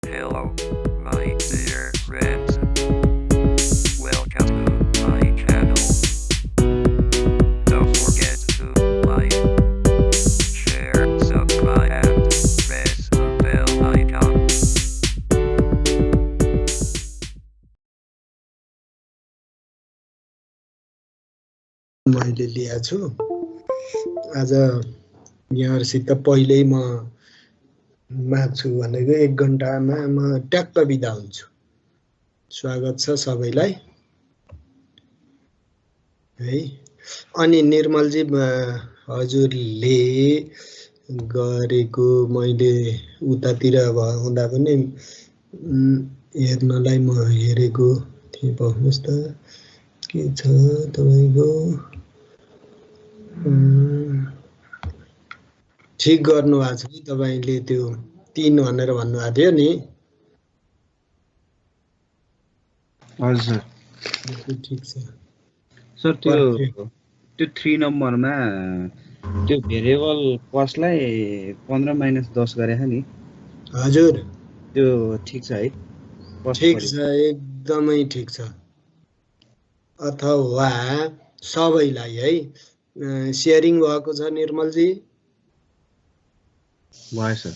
Hello, my dear friends. Welcome to my channel. Don't forget to like, share, subscribe, and press the bell icon. मैले लिएको छु आज यहाँहरुसित पहिल्यै म माग्छु भनेको 1 घण्टामा म ट्याक्क बिदा हुन्छु। स्वागत छ सबैलाई है। अनि निर्मलजी हजुरले गरेको मैले उतातिर हुँदा पनि हेर्नलाई म हेरेको थिएँ। भन्नुस् त के छ तपाईको ठीक गर्नु भएको छ कि तपाईले त्यो 3 भनेर भन्नुभएको थियो नि। हजुर ठीक छ सर त्यो 3 नम्बरमा त्यो भेरिएबल कस्टलाई 15 - 10 गरे नि। हजुर त्यो ठीक छ है? ठीक छ, एकदमै ठीक छ। अथवा सबैलाई है शेयरिङ भएको छ निर्मलजी? भयो सर।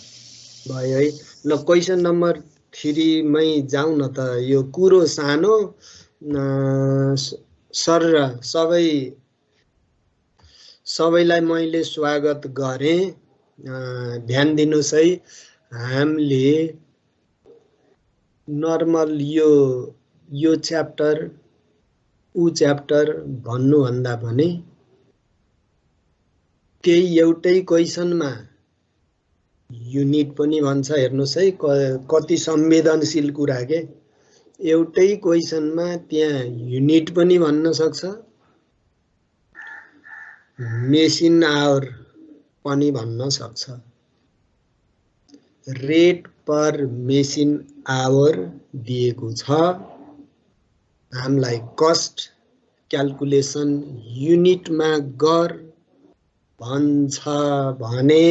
भयो है। ल क्वेशन नम्बर 3 मै जाउँ न त। यो कुरो सानो सर सबैलाई मैले स्वागत गरे। ध्यान दिनुस् है, हामीले नर्मल यो च्याप्टर उ च्याप्टर भन्नु भन्दा पनि त्यही एउटै क्वेशनमा युनिट पनि भन्छ। हेर्नुस् है कति संवेदनशील कुरा के। एउटै क्वेशनमा त्यहाँ युनिट पनि भन्न सक्छ, मेसिन आवर पनि भन्न सक्छ। रेट पर मेसिन आवर दिएको छ। हामीलाई कस्ट क्याल्कुलेसन युनिटमा गर भन्छ भने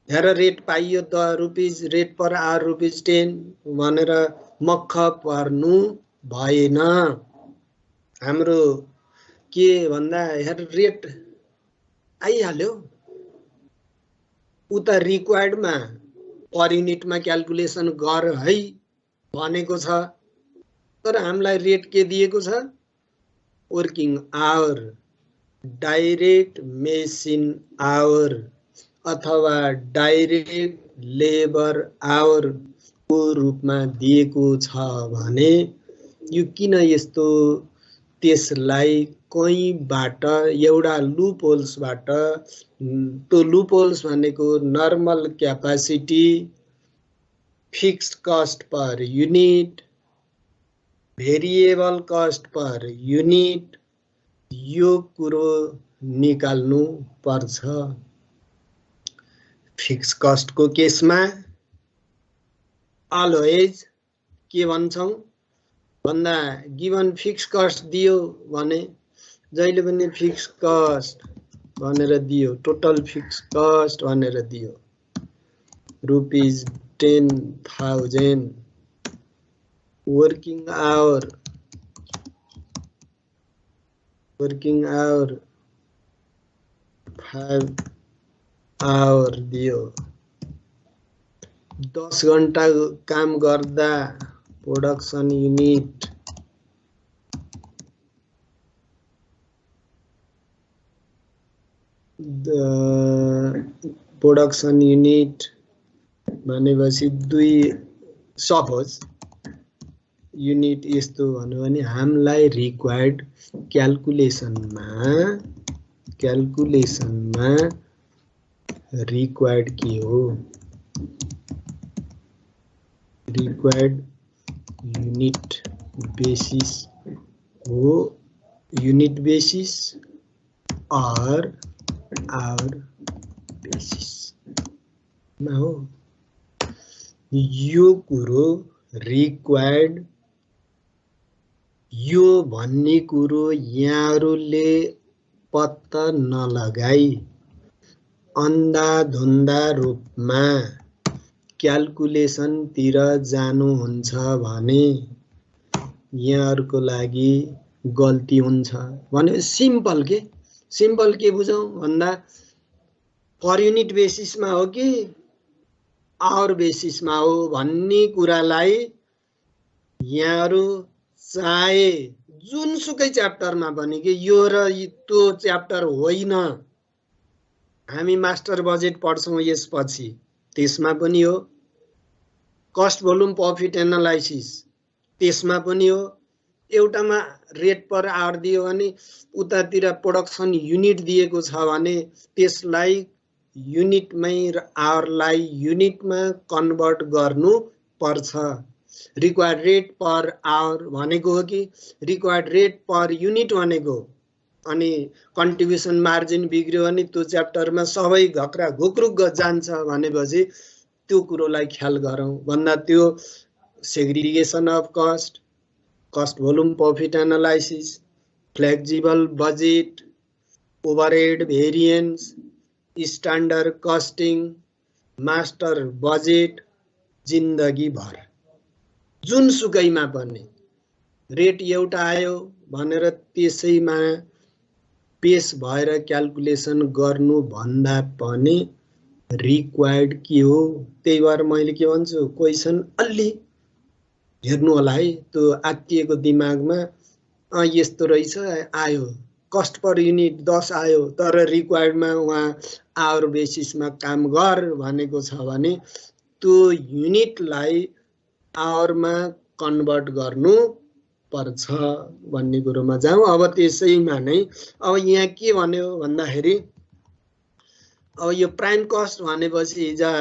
हेर रेट पाइयो ₹10 रेट पर आवर ₹10 भनेर मक्ख पर्नु भएन। हाम्रो के भन्दा हेर रेट आइहाल्यो, उता रिक्वायर्डमा पर युनिटमा क्याल्कुलेसन गर है भनेको छ। तर हामीलाई रेट के दिएको छ? Working hour, direct machine hour अथवा डाइरेक्ट लेबर आवर को रूपमा दिएको छ भने यो किन यस्तो? त्यसलाई कहीँबाट एउटा लुप होल्सबाट, त्यो लुप होल्स भनेको normal capacity, fixed cost per unit, variable cost per unit, यो कुरो निकाल्नु पर्छ। फिक्स कस्ट को केसमा अलवेज के भन्छौं भन्दा गिवन फिक्स कस्ट दियो भने जहिले पनि फिक्स कस्ट भनेर दियो, टोटल फिक्स कस्ट भनेर दियो ₹10,000। वर्किङ आवर 5 आवर दियो। 10 घण्टा काम गर्दा प्रोडक्सन युनिट भनेपछि 2 सपोज युनिट यस्तो भन्यो भने हामीलाई रिक्वायर्ड क्याल्कुलेसनमा रिक्वायर्ड के हो? रिक्वायर्ड युनिट बेसिस हो, युनिट बेसिस और आवर बेसिस मा हो। यो कुरो रिक्वायर्ड यो भन्ने कुरो यहाँहरुले पत्ता नलगाई अन्धाधुन्दा रूपमा क्याल्कुलेसनतिर जानुहुन्छ भने यहाँहरुको लागि गल्ती हुन्छ भने सिम्पल के बुझौं भन्दा पर युनिट बेसिसमा हो कि आवर बेसिसमा हो भन्ने कुरालाई यहाँहरु चाहे जुनसुकै च्याप्टरमा पनि कि यो र त्यो च्याप्टर होइन हामी मास्टर बजेट पढ्छौं यसपछि त्यसमा पनि हो कस्ट भोल्युम प्रॉफिट एनालाइसिस त्यसमा पनि हो एउटामा रेट पर आवर दियो भने उतातिर प्रोडक्सन युनिट दिएको छ भने त्यसलाई युनिटमै र आवरलाई युनिटमा कन्भर्ट गर्नु पर्छ रिक्वायर्ड रेट पर आवर भनेको हो कि रिक्वायर्ड रेट पर युनिट भनेको अनि कन्ट्रिब्युसन मार्जिन बिग्रियो भने त्यो च्याप्टरमा सबै घक्रा घुक्रुक जान्छ भनेपछि त्यो कुरोलाई ख्याल गरौँ भन्दा त्यो segregation of cost volume profit analysis flexible budget overhead variance standard costing master budget जिन्दगी भर जुनसुकैमा पनि रेट एउटा आयो भनेर त्यसैमा पेश भएर क्याल्कुलेसन गर्नु भन्दा पनि रिक्वायर्ड के हो त्यही भएर मैले के भन्छु क्वेशन अलि हेर्नु होला है त्यो आत्तिएको दिमागमा यस्तो रहेछ आयो कस्ट पर युनिट 10 आयो तर रिक्वायर्डमा उहाँ आवर बेसिसमा काम गर भनेको छ भने त्यो युनिटलाई आवरमा कन्भर्ट गर्नु पर्छ भन्ने कुरोमा जाउँ अब त्यसैमा नै अब यहाँ के भन्यो भन्दाखेरि अब यो प्राइम कस्ट भनेपछि हिजो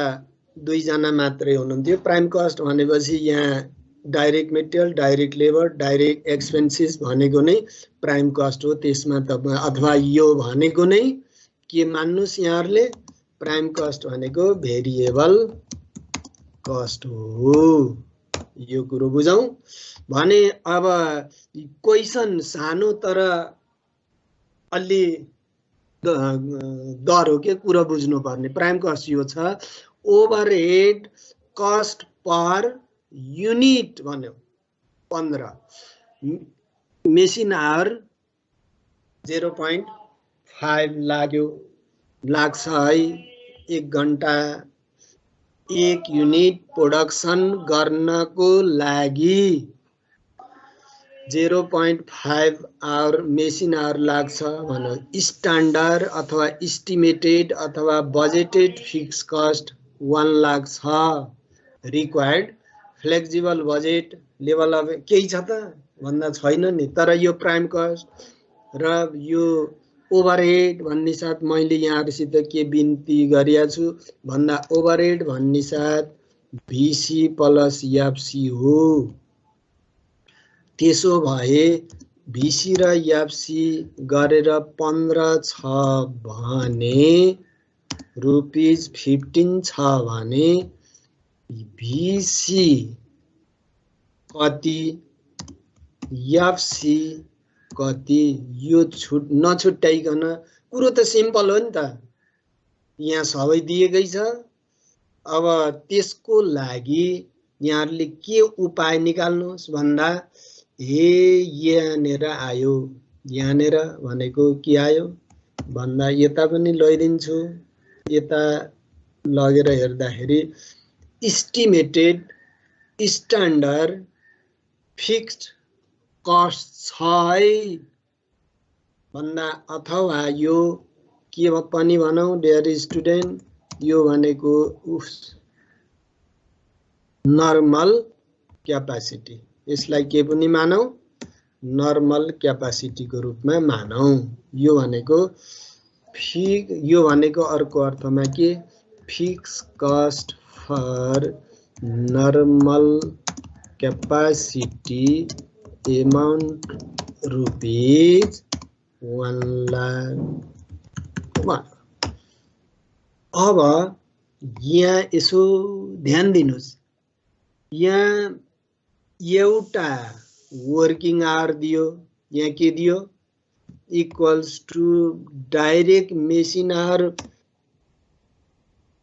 दुई जना मात्रै हुनुहुन्थ्यो प्राइम कस्ट भनेपछि यहाँ direct material direct labour direct expenses भनेको नै प्राइम कस्ट हो त्यसमा तपाई अथवा यो भनेको नै के मान्नुस् यहाँहरुले प्राइम कस्ट भनेको भेरिएबल कस्ट हो यो कुरो बुझौं भने अब क्वेशन सानो तर अलि डर हो के कुरा बुझ्नु पर्ने प्राइम कस्ट यो छ ओभरहेड कस्ट पर युनिट भन्यो 15 मेसिन आवर 0.5 लाग्छ है 1 घण्टा 1 युनिट प्रोडक्सन गर्नको लागि 0.5 आवर मेसिन आवर लाग्छ भन्यो स्ट्यान्डर्ड अथवा एस्टिमेटेड अथवा बजेटेड फिक्स कस्ट 1 लाख छ required flexible budget level of केही छ त भन्दा छैन नि तर यो प्राइम कस्ट र यो ओभरहेड भन्ने साथ मैले यहाँहरुसित के बिन्ती गरिया छु भन्दा ओभरहेड भन्ने साथ भिसी प्लस एफसी हो त्यसो भए भिसी र एफसी गरेर 15 छ भने रुपीस 15 छ भने भिसी कति एफसी कति यो नछुट्याइकन कुरो त सिम्पल हो नि त यहाँ सबै दिएकै छ अब त्यसको लागि यहाँहरुले के उपाय निकाल्नुस् भन्दा हे यहाँनेर आयो यहाँनेर भनेको के आयो भन्दा यता पनि लैदिन्छु यता लगेर हेर्दाखेरि एस्टिमेटेड स्ट्यान्डर्ड फिक्स्ड कस्ट छ है भन्दा अथवा यो के पनि भनौं डियर स्टुडेन्ट यो भनेको नर्मल क्यापासिटी यसलाई के पनि मानौ नर्मल क्यापासिटी को रूपमा मानौ यो भनेको अर्को अर्थमा के fix cost for normal capacity amount rupees 1 lakh अब यहाँ यसो ध्यान दिनुस् यहाँ एउटा वर्किङ आवर दियो यहाँ के दियो equals to direct machine hour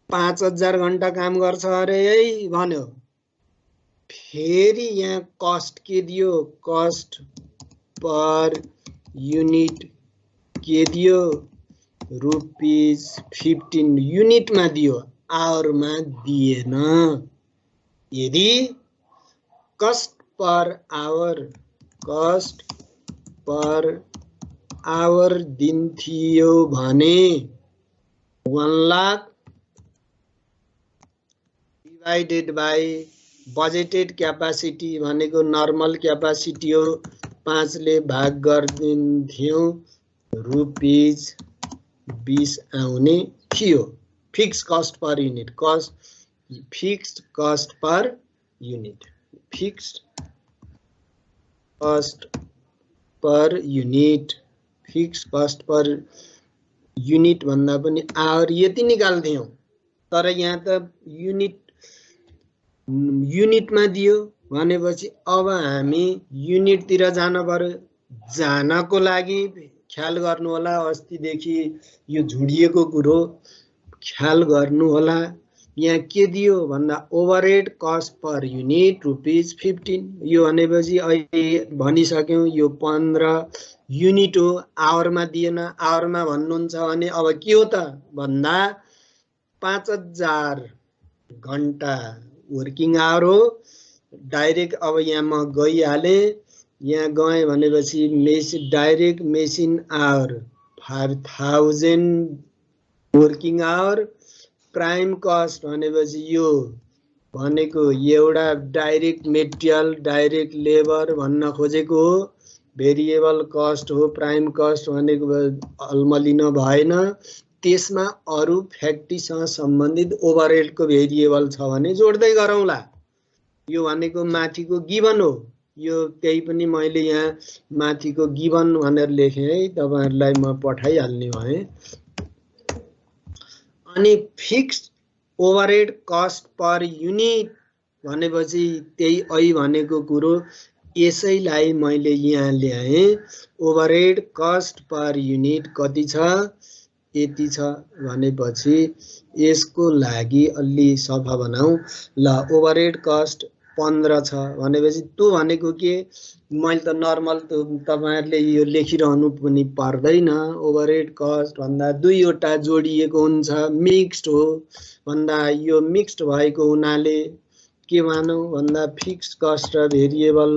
5000 घण्टा काम गर्छ अरे है भन्यो। फेरि यहाँ कस्ट के दियो, कस्ट पर युनिट के दियो, ₹15 युनिटमा दियो, आवरमा दिएन। यदि कस्ट पर आवर दिन्थ्यो भने 1 lakh divided by budgeted capacity भनेको नर्मल क्यापासिटी हो, 5 ले भाग गरिदिन्थ्यौं, ₹20 आउने थियो। Fix cost per unit, fixed cost per unit, fixed cost per unit, fixed cost per unit भन्दा पनि आवर यति निकाल्थ्यौं। तर यहाँ त युनिटमा दियो भनेपछि अब हामी युनिटतिर जान पर्यो। जानको लागि ख्याल गर्नु होला, अस्तिदेखि यो झुडिएको कुरो ख्याल गर्नु होला। यहाँ के दियो भन्दा ओभरहेड कस्ट पर युनिट ₹15। यो भनेपछि अहिले भनिसक्यौं यो 15 युनिट हो, आवरमा दिएन। आवरमा भन्नुहुन्छ भने अब के हो त भन्दा 5000 घण्टा वर्किङ आवर हो। डाइरेक्ट अब यहाँ म गइहाले, यहाँ गएँ भनेपछि direct machine hour 5000 working hour. Prime cost भनेपछि यो भनेको एउटा डाइरेक्ट मेटेरियल, डाइरेक्ट लेबर भन्न खोजेको हो। भेरिएबल कस्ट हो प्राइम कस्ट भनेको, अलमलिन भएन। त्यसमा अरु फ्याक्ट्रीसँग सम्बन्धित ओभरहेडको भेरिएबल छ भने जोड्दै गरौँला। यो भनेको माथिको गिभन हो। यो त्यही पनि मैले यहाँ माथिको गिभन भनेर लेखेँ है, तपाईहरुलाई म पठाइहाल्ने भएँ। अनि fixed overhead cost per unit भनेपछि त्यही ऐ भनेको कुरो, यसैलाई मैले यहाँ ल्याएँ। ओभरहेड कस्ट पर युनिट कति छ, यति छ भनेपछि यसको लागि अलि सफा बनाऊ ल। ओभरहेड कस्ट 15 छ भनेपछि त्यो भनेको के, मैले त नर्मल तपाईहरुले यो लेखिरहनु पनि पर्दैन। ओभरहेड कस्ट भन्दा दुईवटा जोडिएको हुन्छ, मिक्स्ड हो भन्दा यो मिक्स्ड भएको हुनाले के मानौ भन्दा फिक्स्ड कस्ट र भेरिएबल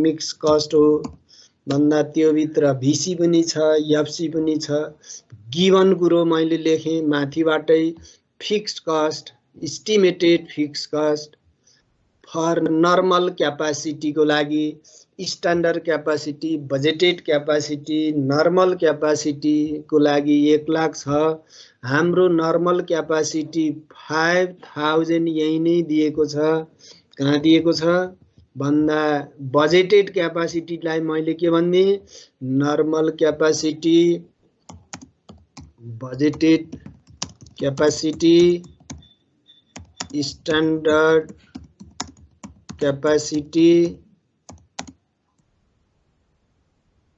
मिक्स कस्ट हो भन्दा त्यो भित्र भिसी पनि छ, एफसी पनि छ। गिभन कुरो मैले लेखेँ माथिबाटै, fixed cost, estimated fixed cost for normal capacity को लागि, standard capacity, budgeted capacity, normal capacity को लागि 1 लाख छ। हाम्रो नर्मल क्यापासिटी 5000 यही नै दिएको छ। कहाँ दिएको छ भन्दा बजेटेड क्यापासिटीलाई मैले के भन्ने, normal capacity, budgeted capacity, standard capacity,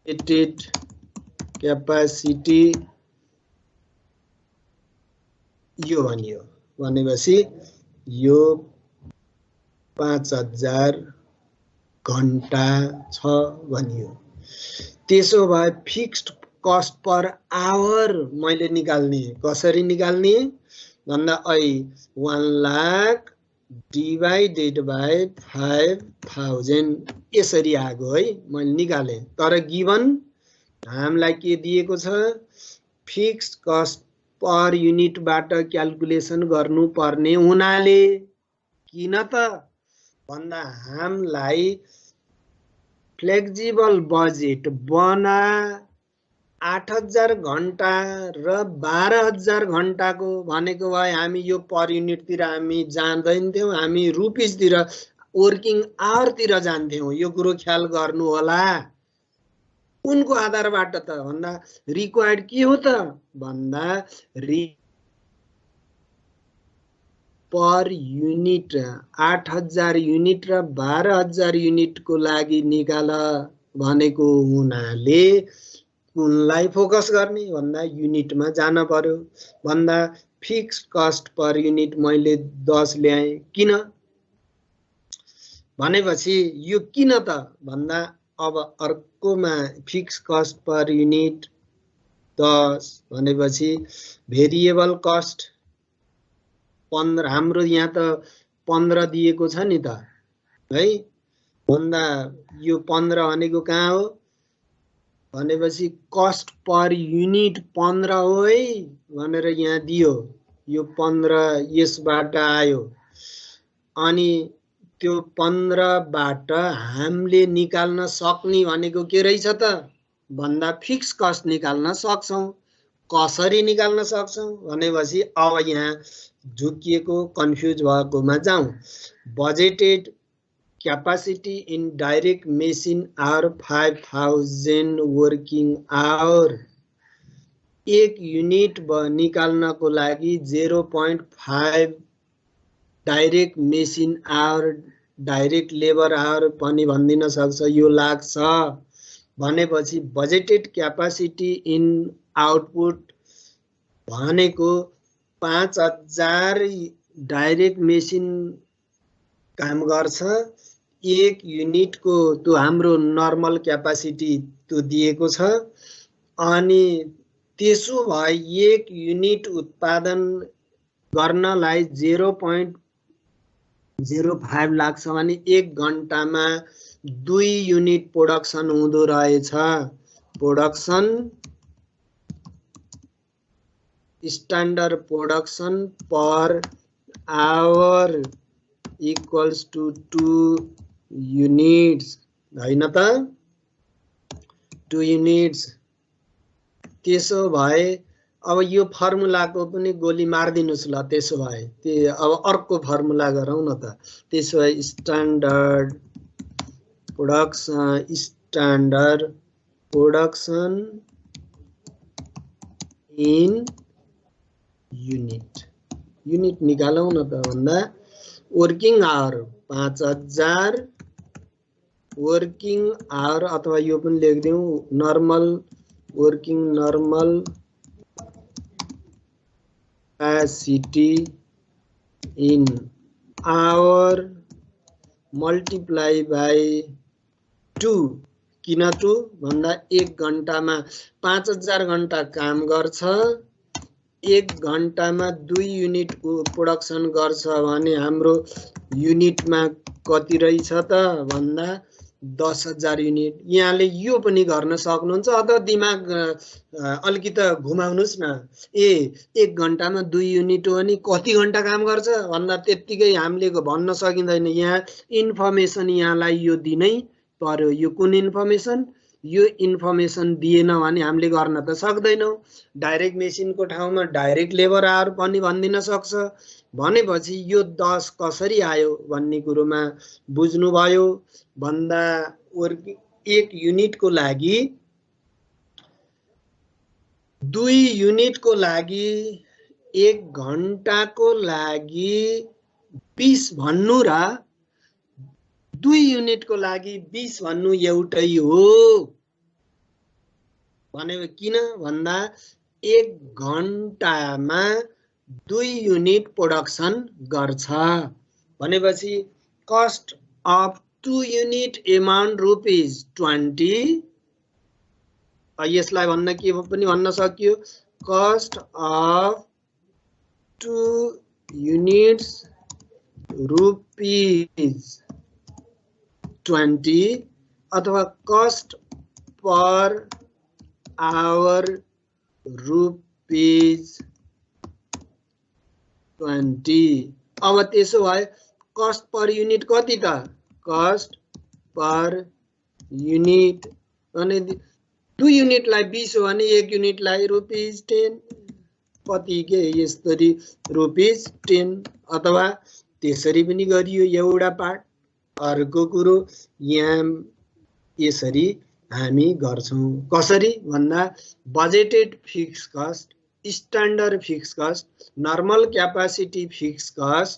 budgeted capacity यो भनियो भनेपछि यो 5000 घण्टा छ भनियो। त्यसो भए फिक्स्ड कस्ट पर आवर मैले निकाल्ने, कसरी निकाल्ने भन्दा 1 लाख डिवाइडेड बाई 5000 यसरी आएको है, मैले निकालेँ। तर गिभन हामीलाई के दिएको छ, फिक्स्ड कस्ट पर युनिटबाट क्याल्कुलेसन गर्नु पर्ने हुनाले, किन त भन्दा हामीलाई फ्लेक्सिबल बजेट बना 8000 घण्टा र 12000 घण्टाको भनेको भए हामी यो पर युनिटतिर हामी जान्दैनथ्यौं, हामी रुपिसतिर वर्किङ आवरतिर जान्थ्यौं। यो कुरो ख्याल गर्नु होला। उनको आधारबाट त भन्दा रिक्वायर्ड के हो त भन्दा पर युनिट 8000 युनिट र 12000 युनिट को लागि निकाल भनेको हुनाले कुनलाई फोकस गर्ने भन्दा युनिटमा जान पर्यो। भन्दा फिक्स्ड कस्ट पर युनिट मैले 10 ल्याएँ किन भनेपछि यो किन त भन्दा अब अर्कोमा फिक्स्ड कस्ट पर युनिट 10 भनेपछि भेरिएबल कस्ट 15 हाम्रो यहाँ त 15 दिएको छ नि त है भन्दा यो 15 भनेको कहाँ हो भनेपछि कस्ट पर युनिट 15 हो है भनेर यहाँ दियो यो 15 यसबाट आयो अनि त्यो 15 बाट हामीले निकाल्न सक्ने भनेको के रहेछ त भन्दा फिक्स कस्ट निकाल्न सक्छौं कसरी निकाल्न सक्छौं भनेपछि अब यहाँ झुकिएको कन्फ्युज भएकोमा जाउँ budgeted capacity in direct machine are 5000 working hour एक युनिट निकाल्नको लागि 0.5 direct machine hour direct labour hour पनि भनिदिन सक्छ यो लाग्छ भनेपछि बजेटेड क्यापासिटी इन आउटपुट भनेको 5000 डाइरेक्ट मेसिन काम गर्छ एक युनिट को त्यो हाम्रो नर्मल क्यापासिटी त्यो दिएको छ अनि त्यसो भए एक युनिट उत्पादन गर्नलाई 0.05 लाग्छ भने एक घण्टामा 2 युनिट प्रोडक्सन हुँदो रहेछ production standard production per hour equals to 2 units हैन त 2 units त्यसो भए अब यो फर्मुलाको पनि गोली मार्दिनुस् ल त्यसो भए अब अर्को फर्मुला गरौँ न त त्यसो भए स्ट्यान्डर्ड प्रोडक्सन इन युनिट निकालौँ न त भन्दा वर्किङ आवर 5000 वर्किङ आवर अथवा यो पनि लेख्दियौ normal working normal capacity in hour multiply by 2 किन 2 भन्दा एक घण्टामा 5000 घण्टा काम गर्छ एक घण्टामा 2 युनिट प्रोडक्सन गर्छ भने हाम्रो युनिटमा कति रहेछ त भन्दा 10000 युनिट यहाँले यो पनि गर्न सक्नुहुन्छ अथवा दिमाग अलिकति घुमाउनुस् न एक घण्टामा 2 युनिट हो भने कति घण्टा काम गर्छ भन्दा त्यतिकै हामीले भन्न सकिँदैन यहाँ इन्फर्मेसन यहाँलाई यो दिनै पर्यो यो कुन इन्फर्मेसन यो इन्फर्मेसन दिएन भने हामीले गर्न त सक्दैनौं डाइरेक्ट मेसिनको ठाउँमा डाइरेक्ट लेबर आवर पनि भनिदिन सक्छ भनेपछि यो 10 कसरी आयो भन्ने कुरोमा बुझ्नु भयो भन्दा एक युनिटको लागि 2 युनिटको लागि एक घण्टाको लागि 20 भन्नु र 2 युनिटको लागि 20 भन्नु एउटै हो भने किन भन्दा एक घण्टामा 2 युनिट प्रोडक्सन गर्छ भनेपछि कस्ट अफ 2 युनिट अमाउन्ट ₹20 यसलाई भन्न के पनि भन्न सकियो कस्ट अफ 2 युनिट्स ₹20 अथवा कस्ट पर आवर ₹20 अब त्यसो भए कस्ट पर युनिट कति त कस्ट पर युनिट अनि 2 युनिटलाई 20 हो भने 1 युनिटलाई ₹10 कति के यसरी ₹10 अथवा त्यसरी पनि गरियो एउटा पार्ट अर्को कुरो यहाँ यसरी हामी गर्छौं कसरी भन्दा budgeted fix cost standard fix cost normal capacity fix cost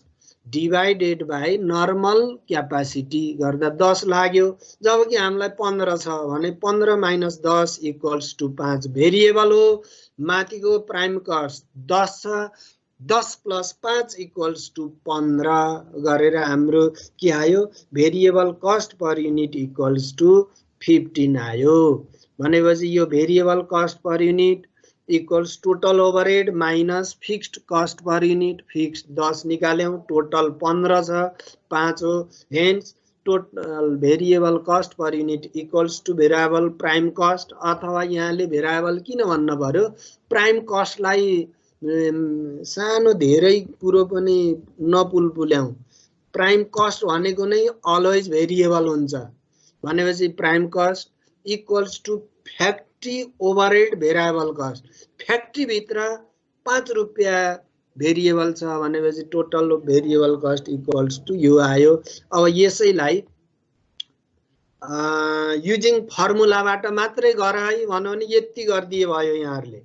divided by normal capacity गर्दा 10 लाग्यो जबकि हामीलाई 15 छ भने 15 - 10 = 5 भेरिएबल हो माथिको प्राइम कस्ट 10 छ 10 + 5 = 15 गरेर हाम्रो के आयो भेरिएबल कस्ट पर युनिट = 15 आयो। भनेपछि यो variable cost per unit equals total overhead minus fixed cost per unit. Fixed 10 निकाल्यौं, टोटल 15 छ, 5 हो। Hence total variable cost per unit equals to variable prime cost, अथवा यहाँले भेरिएबल किन भन्न पर्यो, प्राइम कस्टलाई सानो धेरै कुरो पनि नपुल्याउँ। प्राइम कस्ट भनेको नै अलवेज भेरिएबल हुन्छ। भनेपछि prime cost equals to factory overhead variable cost. Factory भित्र 5 रुपैयाँ भेरिएबल छ भनेपछि total variable cost equals to यो आयो। अब यसैलाई युजिङ फर्मुलाबाट मात्रै गर है भन्यो भने यति गरिदिए भयो। यहाँहरूले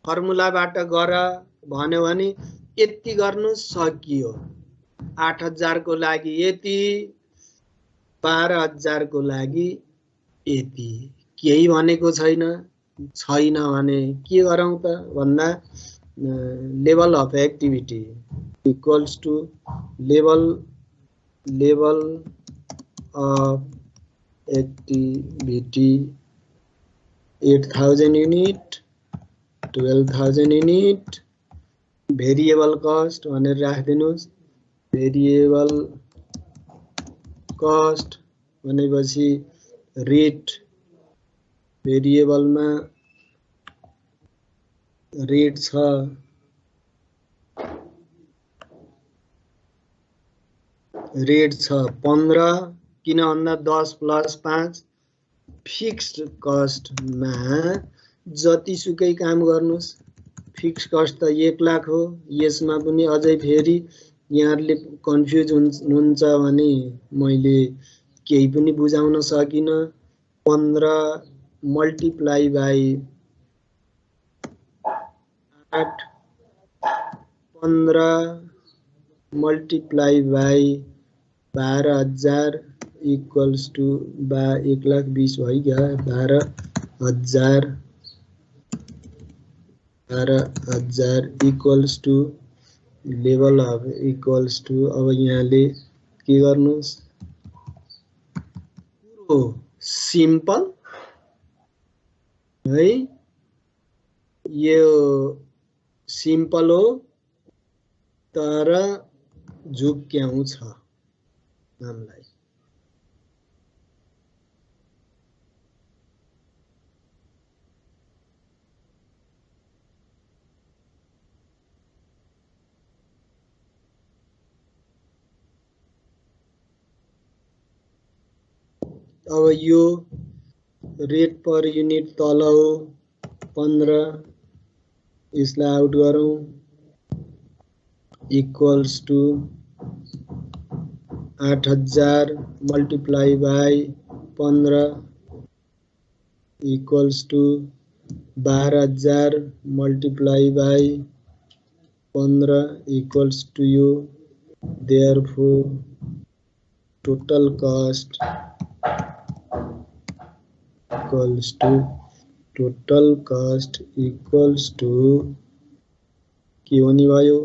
फर्मुलाबाट गर भन्यो भने यति गर्नु सकियो। 8000 को लागि यति, 12000 को लागि यति। केही भनेको छैन भने के गरौँ त भन्दा level of activity equals to level of activity 8000 unit, 12000 unit, variable cost भनेर राखिदिनुस्। भेरिएबल कस्ट भनेपछि रेट, भेरिएबलमा रेट छ रेट छ 15, किन भन्दा 10 + 5। फिक्स्ड कस्टमा जतिसुकै काम गर्नुस्, फिक्स कस्ट त 1 लाख हो। यसमा पनि अझै फेरि यहाँहरूले कन्फ्युज हुन्छ भने मैले केही पनि बुझाउन सकिनँ। 15 multiply by 8, 15 multiply by 12000 equals to 1,20,000 भइगयो। 12,000 equals to level of equals to, अब यहाँले के गर्नुस्, पुरो सिम्पल है, यो सिम्पल हो तर झुक्क्याउँछ हामीलाई। अब यो रेट पर युनिट तल हो 15, यसलाई आउट गरौँ equals to 8000 multiply by 15 equals to 12000 multiply by 15 equals to यो। Therefore total cost equals to के हुने भयो,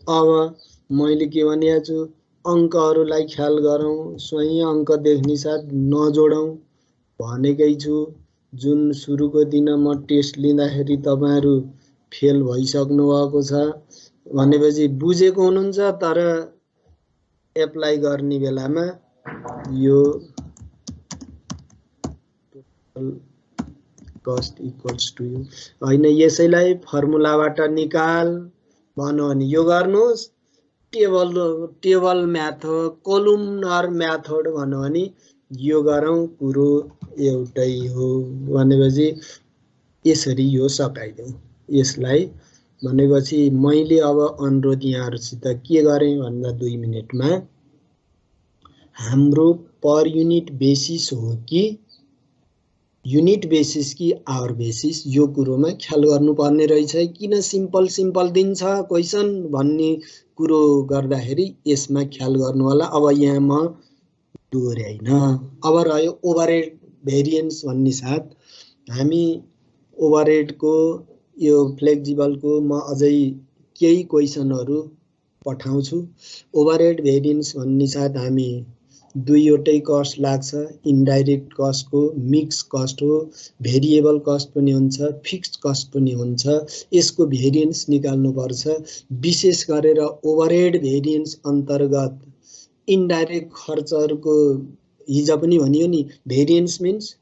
अब मैले के भनेको छु, अङ्कहरूलाई ख्याल गरौँ, स्वयं अङ्क देख्ने साथ नजोडौँ भनेकै छु। जुन सुरुको दिन म टेस्ट लिँदाखेरि तपाईहरु फेल भइसक्नु भएको छ भनेपछि बुझेको हुनुहुन्छ, तर एप्लाई गर्ने बेलामा यो टोटल कस्ट इक्वल्स टु यो हैन। यसैलाई फर्मुलाबाट निकाल भन्नु भने यो गर्नुस्। टेबल मेथड, कोलुमनर मेथड भन्नु भने यो गरौँ, कुरो एउटै हो भनेपछि यसरी यो सकाइदेऊ। यसलाई भनेपछि मैले अब अनुरोध यहाँहरुसित के गरे भन्दा 2 मिनेटमा हाम्रो पर युनिट बेसिस हो कि युनिट बेसिस कि आवर बेसिस, यो कुरोमा ख्याल गर्नुपर्ने रहेछ। किन सिम्पल दिन्छ क्वेशन भन्ने कुरो गर्दाखेरि यसमा ख्याल गर्नु होला। अब यहाँ म दोहोऱ्याइन। अब रह्यो ओभरहेड भेरिएन्स भन्ने साथ हामी ओभरहेडको यो फ्लेक्जिबलको म अझै केही क्वेसनहरू पठाउँछु। ओभरहेड भेरिएन्स भन्ने साथ हामी दुईवटै कस्ट लाग्छ, इन्डाइरेक्ट कस्टको मिक्स कस्ट हो, भेरिएबल कस्ट पनि हुन्छ, फिक्स्ड कस्ट पनि हुन्छ। यसको भेरिएन्स निकाल्नुपर्छ। विशेष गरेर ओभरहेड भेरिएन्स अन्तर्गत इन्डाइरेक्ट खर्चहरूको हिजो पनि भनियो नि, variance means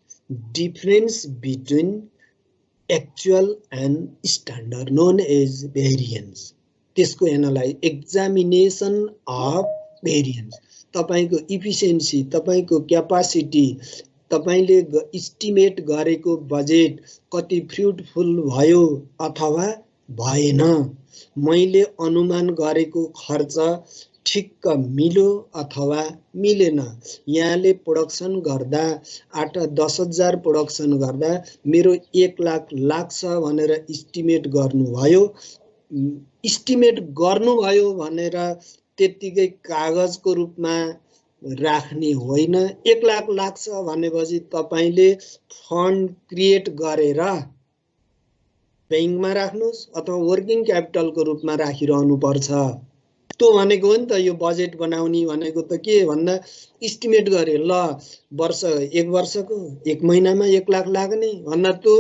difference between actual and standard known as variance. त्यसको एनालाइज एक्जामिनेसन अफ भेरिएन्स, तपाईको इफिसियन्सी, तपाईको क्यापासिटी, तपाईले इस्टिमेट गरेको बजेट कति फ्रुटफुल भयो अथवा भएन, मैले अनुमान गरेको खर्च ठिक्क मिल्यो अथवा मिलेन, यहाँले प्रोडक्सन गर्दा 8-10,000 प्रोडक्सन गर्दा मेरो 1 लाख लाग्छ भनेर इस्टिमेट गर्नुभयो। इस्टिमेट गर्नुभयो भनेर त्यतिकै कागजको रूपमा राख्ने होइन। 1 लाख लाग्छ भनेपछि तपाईले फन्ड क्रिएट गरेर बैंकमा राख्नुस् अथवा वर्किङ क्यापिटलको रूपमा राखिरहनु पर्छ। त्यो भनेको हो नि त यो बजेट बनाउने भनेको त के भन्दा इस्टिमेट गरे, ल वर्ष 1 वर्षको 1 महिनामा 1 लाख लाग्ने भन्दा त्यो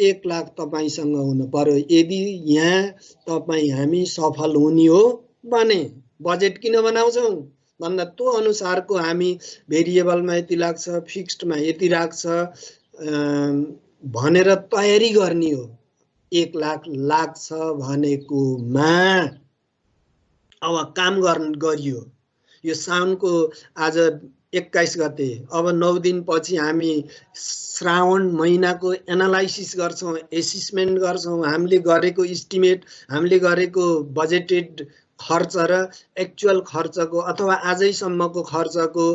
1 लाख तपाईसँग हुनु पर्यो। यदि यहाँ तपाई हामी सफल हुने हो भने बजेट किन बनाउँछौं भन्दा त्यो अनुसारको हामी भेरिएबलमा यति लाग्छ, फिक्स्डमा यति लाग्छ भनेर तयारी गर्ने हो। 1 लाख लाग्छ भनेकोमा अब काम गरियो। यो साउनको आज 21 गते, अब 9 दिन पछि हामी श्रावण महिनाको एनालाइसिस गर्छौं, एसेसमेन्ट गर्छौं। हामीले गरेको इस्टिमेट, हामीले गरेको बजेटेड खर्च र एक्चुअल खर्चको अथवा आजैसम्मको खर्चको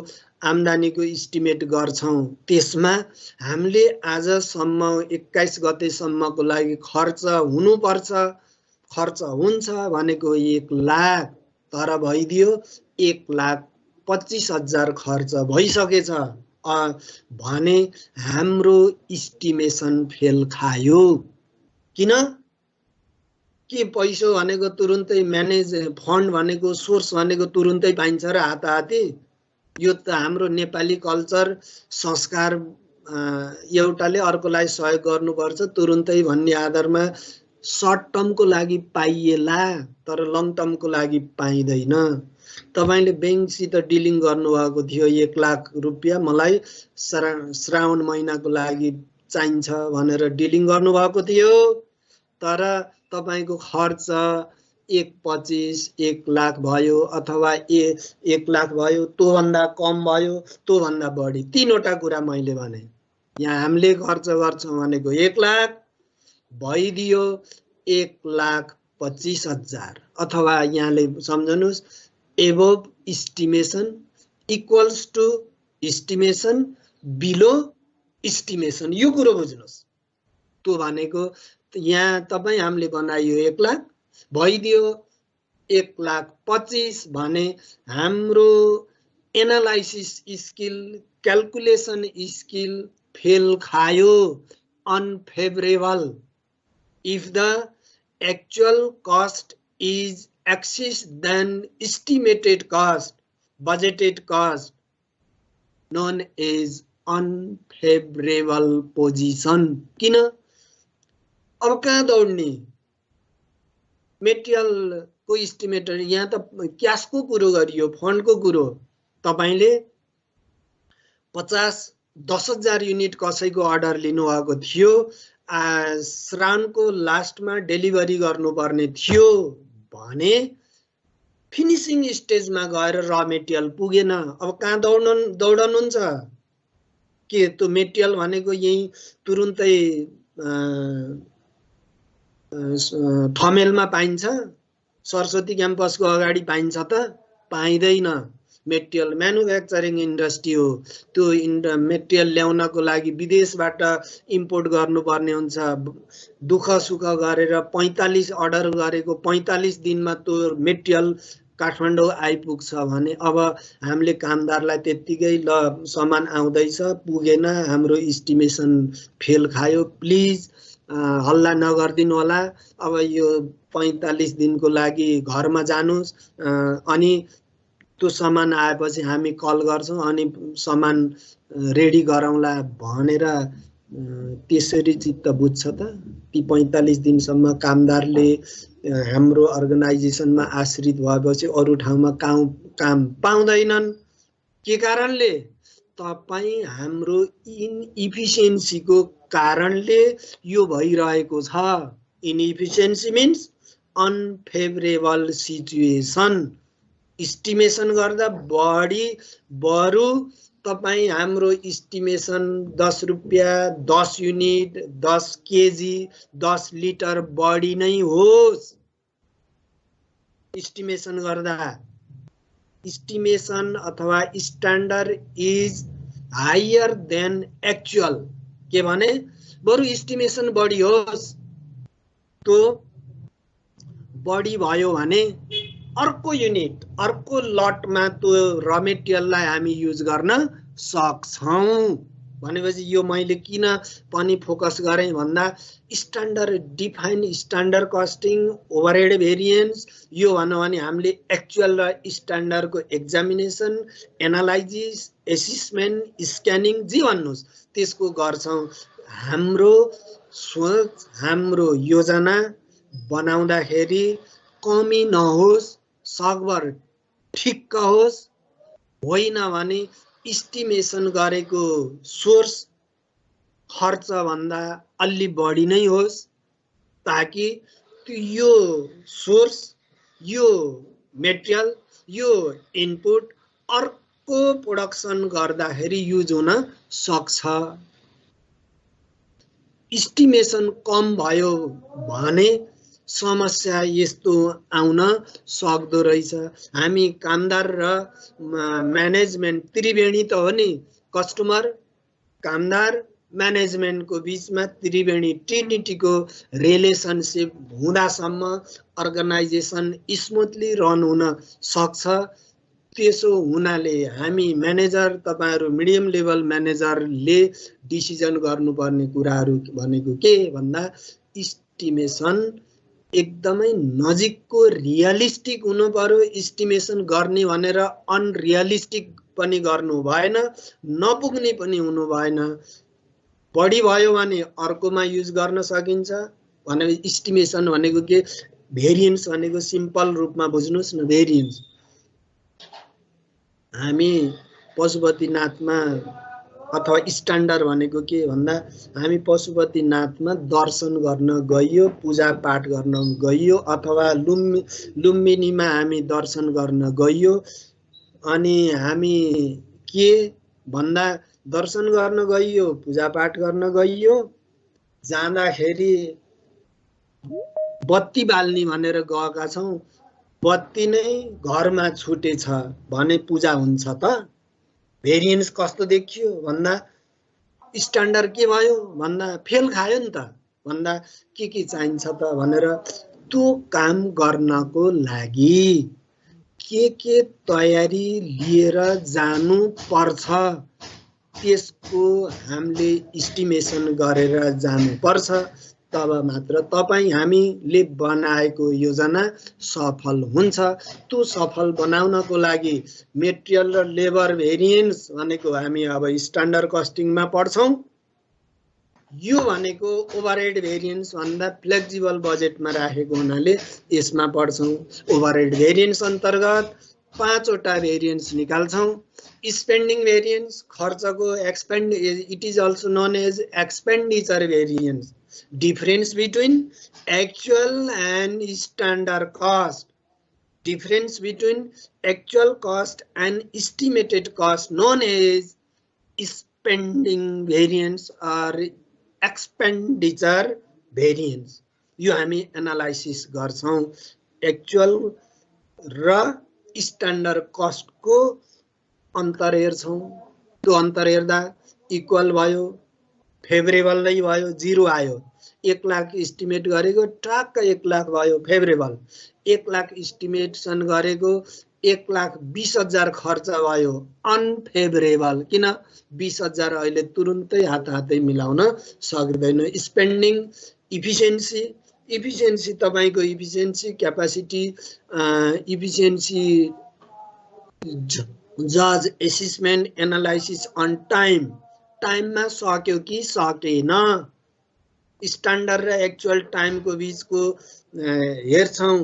आम्दानीको इस्टिमेट गर्छौं। त्यसमा हामीले आजसम्म 21 गतेसम्मको लागि खर्च हुनुपर्छ, खर्च हुन्छ भनेको 1 लाख, तर भइदियो 1,25,000 खर्च भइसकेछ भने हाम्रो इस्टिमेसन फेल खायो। किन? के पैसो भनेको तुरुन्तै म्यानेज, फन्ड भनेको सोर्स भनेको तुरुन्तै पाइन्छ र हाताहाती? यो त हाम्रो नेपाली कल्चर संस्कार, एउटाले अर्कोलाई सहयोग गर्नुपर्छ तुरुन्तै भन्ने आधारमा सर्ट टर्मको लागि पाइएला, तर लङ टर्मको लागि पाइँदैन। तपाईले बैंकसित डिलिङ गर्नुभएको थियो, 1 लाख रुपियाँ मलाई श्रावण महिनाको लागि चाहिन्छ भनेर डिलिङ गर्नुभएको थियो, तर तपाईको खर्च 1,25,000 1 लाख भयो अथवा 1 लाख भयो, त्यो भन्दा कम भयो, त्यो भन्दा बढी। तीनवटा कुरा मैले भने। यहाँ हामीले खर्च गर्छौं भनेको 1 लाख, भइदियो 1,25,000 अथवा यहाँले सम्झनुस् above estimation equals to estimation below estimation. यो कुरो बुझ्नुस्। त्यो भनेको यहाँ तपाई हामीले बनाइयो 1 लाख, भइदियो 1,25,000 भने हाम्रो analysis skill, calculation skill fail खायो, unfavourable. If the actual cost is excess than estimated cost, budgeted cost, known as unfavorable position. किन? अब कहाँ दौड्ने? मेटेरियल को इस्टिमेटर, यहाँ त क्याशको कुरो गरियो, फन्डको कुरो। तपाईले 10,000 युनिट कसैको अर्डर लिनुभएको थियो, श्रावणको लास्टमा डेलिभरी गर्नुपर्ने थियो भने फिनिसिङ स्टेजमा गएर र मेटेरियल पुगेन। अब कहाँ दौडनुहुन्छ? के त्यो मेटेरियल भनेको यही तुरुन्तै ठमेलमा पाइन्छ? सरस्वती क्याम्पसको अगाडि पाइन्छ त? पाइँदैन। मेटेरियल म्यानुफ्याक्चरिङ इन्डस्ट्री हो। त्यो मेटेरियल ल्याउनको लागि विदेशबाट इम्पोर्ट गर्नुपर्ने हुन्छ। दुःख सुख गरेर 45 अर्डर गरेको 45 दिनमा त्यो मेटेरियल काठमाडौँ आइपुग्छ भने अब हामीले कामदारलाई त्यत्तिकै ल सामान आउँदैछ पुगेन हाम्रो इस्टिमेसन फेल खायो प्लिज हल्ला नगर्दिनु होला अब यो 45 दिनको लागि घरमा जानुस् अनि त्यो सामान आएपछि हामी कल गर्छौँ अनि सामान रेडी गरौँला भनेर त्यसरी चित्त बुझ्छ त ती 45 दिनसम्म कामदारले हाम्रो अर्गनाइजेसनमा आश्रित भएपछि अरू ठाउँमा काम पाउँदैनन् के कारणले तपाई हाम्रो इनइफिसियन्सीको कारणले यो भइरहेको छ इनइफिसियन्सी मिन्स अनफेभरेबल सिचुएसन इस्टिमेसन गर्दा बरु तपाई हाम्रो इस्टिमेसन 10 रुपैयाँ 10 युनिट 10 केजी 10 लिटर बढी नै होस् इस्टिमेसन गर्दा इस्टिमेसन अथवा standard is higher than actual के भने बरु इस्टिमेसन बढी होस् तो बढी भयो भने अर्को युनिट अर्को लटमा त्यो र मेटेरियललाई हामी युज गर्न सक्छौं भनेपछि यो मैले किन पनि फोकस गरेँ भन्दा standard define standard costing overhead variance यो भन्नु भने हामीले एक्चुअल र स्ट्यान्डर्डको एक्जामिनेसन एनालाइसिस एसेसमेन्ट स्क्यानिङ जे भन्नुस् त्यसको गर्छौं हाम्रो सोच हाम्रो योजना बनाउँदाखेरि कमी नहोस् सकभर ठिक्क होस् होइन भने इस्टिमेसन गरेको सोर्स खर्च भन्दा अलि बढी नै होस् ताकि यो सोर्स यो मेटेरियल यो इनपुट अर्को प्रोडक्सन गर्दाखेरि युज हुन सक्छ इस्टिमेसन कम भयो भने समस्या यस्तो आउन सक्दो रहेछ हामी कामदार र म्यानेजमेन्ट त्रिवेणी त हो नि कस्टमर कामदार म्यानेजमेन्टको बीचमा त्रिवेणी ट्रिनिटीको रिलेसनशिप हुँदासम्म अर्गनाइजेसन स्मुथली रन हुन सक्छ त्यसो हुनाले हामी म्यानेजर तपाईहरु मिडियम लेभल म्यानेजरले डिसिजन गर्नुपर्ने कुराहरु भनेको के भन्दा इस्टिमेसन एकदमै नजिकको रियलिस्टिक हुनु पर्यो इस्टिमेसन गर्ने भनेर अनरियलिस्टिक पनि गर्नु भएन नपुग्ने पनि हुनु भएन बढी भयो भने अर्कोमा युज गर्न सकिन्छ भने इस्टिमेसन भनेको के भेरिएन्स भनेको सिम्पल रूपमा बुझ्नुस् न भेरिएन्स हामी पशुपतिनाथमा अथवा स्ट्यान्डर्ड भनेको के भन्दा हामी पशुपतिनाथमा दर्शन गर्न गइयो पूजा पाठ गर्न गइयो अथवा लुम्बिनीमा हामी दर्शन गर्न गइयो अनि हामी के भन्दा दर्शन गर्न गइयो पूजा पाठ गर्न गइयो जाँदाखेरि बत्ती बाल्ने भनेर गएका छौं बत्ती नै घरमा छुटेछ भने पूजा हुन्छ त भेरिएन्स कस्तो देखियो भन्दा स्ट्यान्डर्ड के भयो भन्दा फेल खायो नि त भन्दा के चाहिन्छ त भनेर त्यो काम गर्नको लागि के तयारी लिएर जानु पर्छ त्यसको हामीले एस्टिमेसन गरेर जानु पर्छ तब मात्र तपाई हामीले बनाएको योजना सफल हुन्छ त्यो सफल बनाउनको लागि मेटेरियल र लेबर भेरिएन्स भनेको हामी अब स्ट्यान्डर्ड कस्टिङमा पढ्छौं यो भनेको ओभरहेड भेरिएन्स भन्दा फ्लेक्सिबल बजेटमा राखेको हुनाले यसमा पढ्छौं ओभरहेड भेरिएन्स अन्तर्गत 5 वटा भेरिएन्स निकाल्छौं स्पेन्डिङ भेरिएन्स खर्चको expend it is also known as expenditure variance difference between actual and standard cost difference between actual cost and estimated cost known as spending variance or expenditure variance यो हामी analysis गर्छौं actual र standard cost को अन्तर हेर्छौं त्यो अन्तर हेर्दा इक्वल भयो फेभरेबल नै भयो 0 आयो 1 लाख इस्टिमेट गरेको ठ्याक्क 1 लाख भयो फेभरेबल। 1 लाख इस्टिमेसन गरेको 1,20,000 खर्च भयो अनफेभरेबल। किन 20,000 अहिले तुरुन्तै हातै मिलाउन सक्दैन। स्पेन्डिङ इफिसियन्सी, इफिसियन्सी तपाईको इफिसियन्सी क्यापासिटी इफिसियन्सी जज एसेसमेन्ट एनालाइसिस अन टाइम, टाइममा सक्यो कि सकेन, स्ट्यान्डर्ड र एक्चुअल टाइमको बीचको हेर्छौं।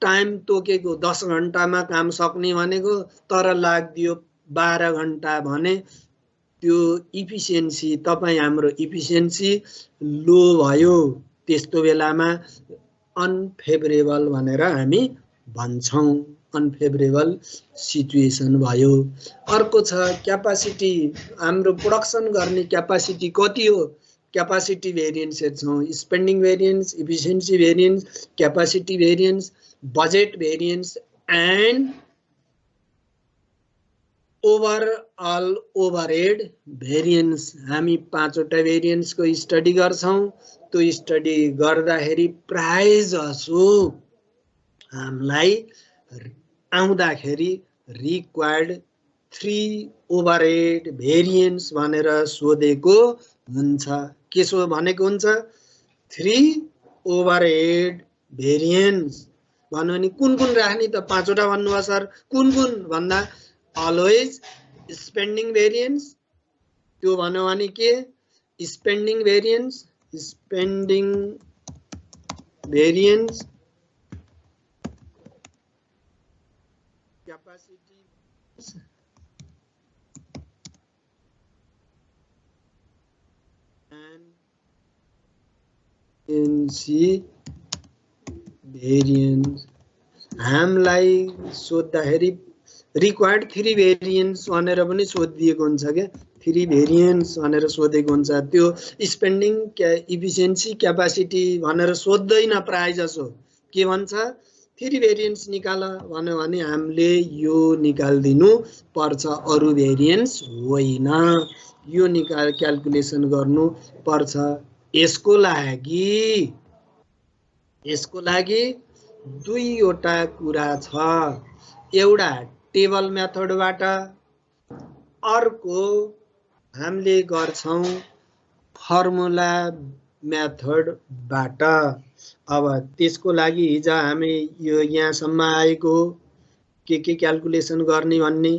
टाइम तोकेको 10 घण्टामा काम सक्ने भनेको तर लाग्दियो 12 घण्टा भने त्यो इफिसियन्सी तपाई हाम्रो इफिसियन्सी लो भयो। त्यस्तो बेलामा अनफेभरेबल भनेर हामी भन्छौं। अनफेभरेबल सिचुएसन भयो। अर्को छ क्यापासिटी, हाम्रो प्रोडक्सन गर्ने क्यापासिटी कति हो? क्यापासिटी भेरिएन्स हेर्छौं। Spending variance, efficiency variance, capacity variance, budget variance and overall overhead variance. हामी 5 वटा भेरिएन्सको स्टडी गर्छौं। त्यो स्टडी गर्दाखेरि प्राय जसो हामीलाई आउँदाखेरि रिक्वायर्ड 3 ओभरहेड भेरिएन्स भनेर सोधेको हुन्छ। के सो भनेको हुन्छ? 3 ओभरहेड भेरिएन्स भन्नु नि कुन कुन राख्ने त? 5 वटा भन्नुभयो सर। कुन कुन भन्दा अलवेज स्पेन्डिङ भेरिएन्स, त्यो भन्नु भने के? Spending variance, spending variance, capacity NC variance. हामीलाई सोध्दाखेरि रिक्वायर्ड 3 भेरिएन्स भनेर पनि सोधिएको हुन्छ के? 3 भेरिएन्स भनेर सोधेको हुन्छ। त्यो स्पेन्डिङ इफिसियन्सी क्यापासिटी भनेर सोध्दैन प्राय जसो। के भन्छ? 3 भेरिएन्स निकाल भन्यो भने हामीले यो निकाल्दिनु पर्छ, अरु भेरिएन्स होइन। यो क्याल्कुलेसन गर्नु पर्छ। यसको लागि 2 वटा कुरा छ। एउटा टेबल मेथडबाट, अर्को हामीले गर्छौं फर्मुला मेथडबाट। अब त्यसको लागि हिजो हामी यो यहाँसम्म आएको के क्याल्कुलेसन गर्ने भन्ने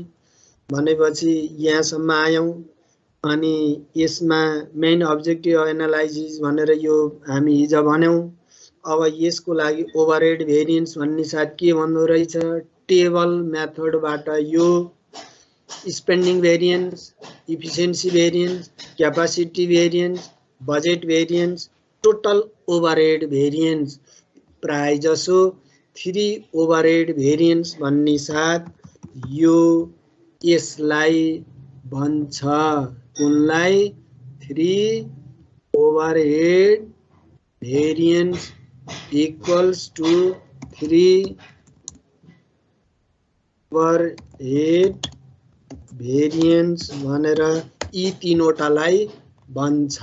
भनेपछि यहाँसम्म आयौं। अनि यसमा मेन अब्जेक्टिभ एनालाइसिस भनेर यो हामी हिजो भन्यौं। अब यसको लागि ओभरहेड भेरिएन्स भन्ने साथ के भन्दो रहेछ? टेबल मेथडबाट यो spending variance, efficiency variance, capacity variance, budget variance, total overhead variance, प्राय जसो 3 ओभरहेड भेरिएन्स भन्ने साथ यो यसलाई भन्छ। कुनलाई? 3 overhead variance equals to 3 overhead variance भनेर यी 3 वटालाई भन्छ।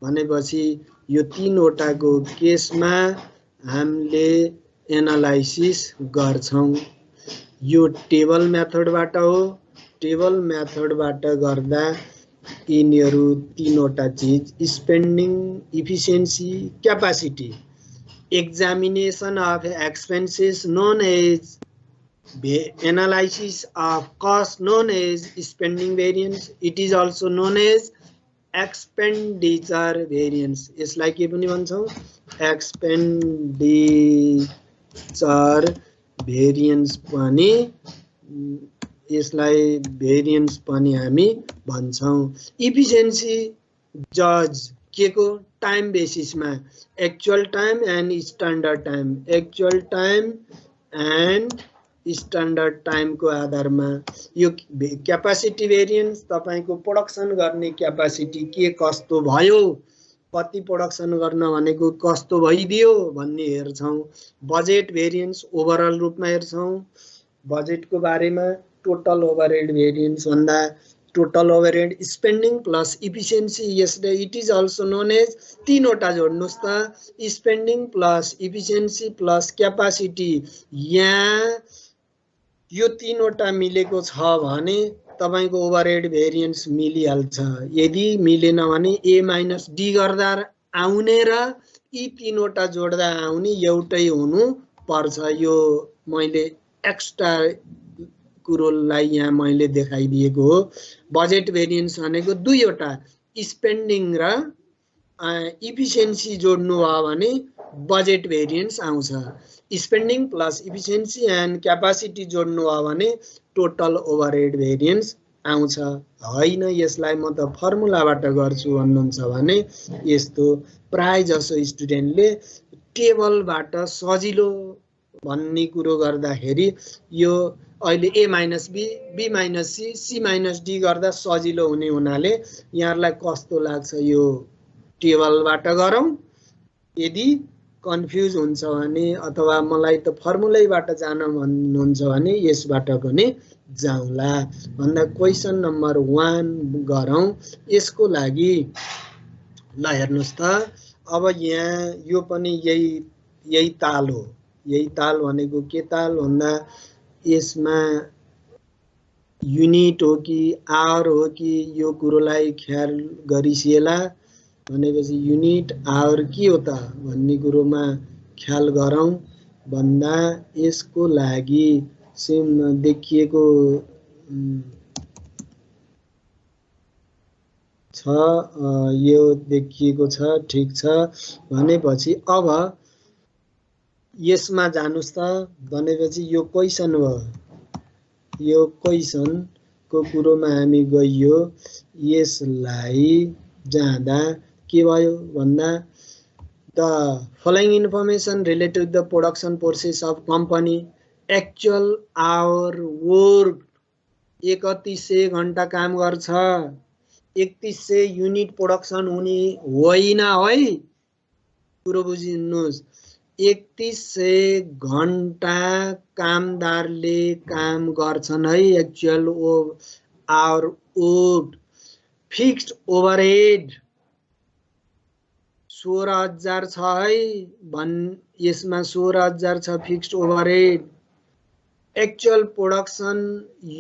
भनेपछि यो 3 वटाको केसमा हामीले एनालाइसिस गर्छौं। यो टेबल मेथडबाट हो। टेबल मेथडबाट गर्दा यिनीहरू 3 वटा चीज spending efficiency capacity, examination of expenses known as analysis of cost known as spending variance. It is also known as expenditure variance. यसलाई के पनि भन्छौं? expenditure variance पनि, यसलाई variance पनि हामी भन्छौं। efficiency judge के को? टाइम बेसिसमा actual time and standard time, actual time and standard टाइमको आधारमा यो क्यापासिटी भेरिएन्स तपाईको प्रोडक्सन गर्ने क्यापासिटी के कस्तो भयो, कति प्रोडक्सन गर्न भनेको कस्तो भइदियो भन्ने हेर्छौं। बजेट भेरिएन्स ओभरअल रूपमा हेर्छौं। बजेटको बारेमा टोटल ओभरहेड भेरिएन्स भन्दा total overhead spending plus efficiency. Yes, it is also known as तीनवटा जोड्नुस् त spending plus efficiency plus capacity. यहाँ यो तीनवटा मिलेको छ भने तपाईको ओभरहेड भेरिएन्स मिलिहाल्छ। यदि मिलेन भने a माइनस d गर्दा आउने र यी तीनवटा जोड्दा आउने एउटै हुनु पर्छ। यो मैले एक्स्ट्रा कुरोलाई यहाँ मैले देखाइदिएको हो। बजेट भेरिएन्स भनेको दुईवटा स्पेन्डिङ र इफिसियन्सी जोड्नु भयो भने बजेट भेरिएन्स आउँछ। Spending plus efficiency and capacity जोड्नु भयो भने टोटल ओभरहेड भेरिएन्स आउँछ। होइन यसलाई म त फर्मुलाबाट गर्छु भन्नुहुन्छ भने यस्तो प्राय जसो स्टुडेन्टले टेबलबाट सजिलो भन्ने कुरो गर्दाखेरि यो अहिले a minus b, b minus c, c minus d गर्दा सजिलो हुने हुनाले यहाँलाई कस्तो लाग्छ यो टेबलबाट गरौँ। यदि कन्फ्युज हुन्छ भने अथवा मलाई त फर्मुलैबाट जान भन्नुहुन्छ भने यसबाट पनि जाउँला भन्दा क्वेशन नम्बर 1 गरौँ। यसको लागि ल हेर्नुस् त अब यहाँ यो पनि यही ताल हो। यही ताल भनेको के ताल भन्दा यसमा युनिट हो कि आवर हो कि यो कुरोलाई ख्याल गरिसिएला भनेपछि युनिट आवर के हो त भन्ने कुरोमा ख्याल गरौँ भन्दा यसको लागि देखिएको छ। यो देखिएको छ ठीक छ भनेपछि अब यसमा जानुस् त भनेपछि यो क्वेशन हो। यो क्वेशन को कुरोमा हामी गइयो। यसलाई जाँदा के भयो भन्दा the following information related the production process of company actual hour work 3100 घण्टा काम गर्छ। 3100 युनिट प्रोडक्सन हुने होइन है, कुरो बुझिनुस्। 3100 घण्टा कामदारले काम गर्छन् है। Actual hour work fixed overhead 16,000 छ है यसमा 16,000 छ fixed overhead. Actual production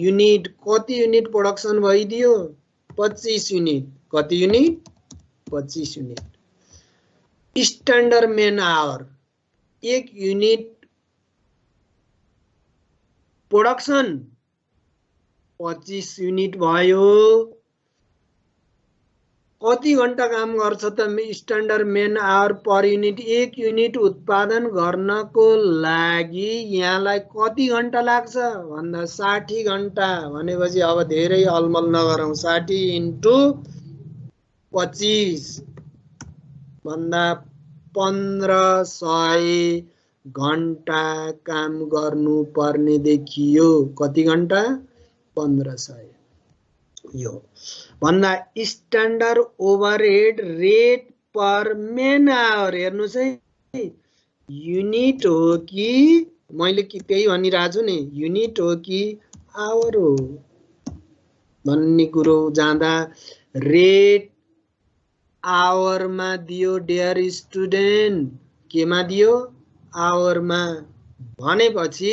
unit कति युनिट प्रोडक्सन भइदियो 25 युनिट। कति unit 25 unit. Standard man hour 1 unit production 25 unit भयो। कति घण्टा काम गर्छ त standard man hour per unit. 1 unit उत्पादन गर्नको लागि यहाँलाई कति घण्टा लाग्छ भन्दा 60 घण्टा भनेपछि अब धेरै अलमल नगरौँ। 60 इन्टु 25 भन्दा 1500 घण्टा काम गर्नु पर्ने देखियो। कति घण्टा 1500। यो भन्दा standard overhead rate per man hour हेर्नुस् है युनिट हो कि मैले त्यही भनिरहेको छु नि युनिट हो कि आवर हो भन्ने कुरो जाँदा रेट आवरमा दियो डियर स्टुडेन्ट। केमा दियो आवरमा भनेपछि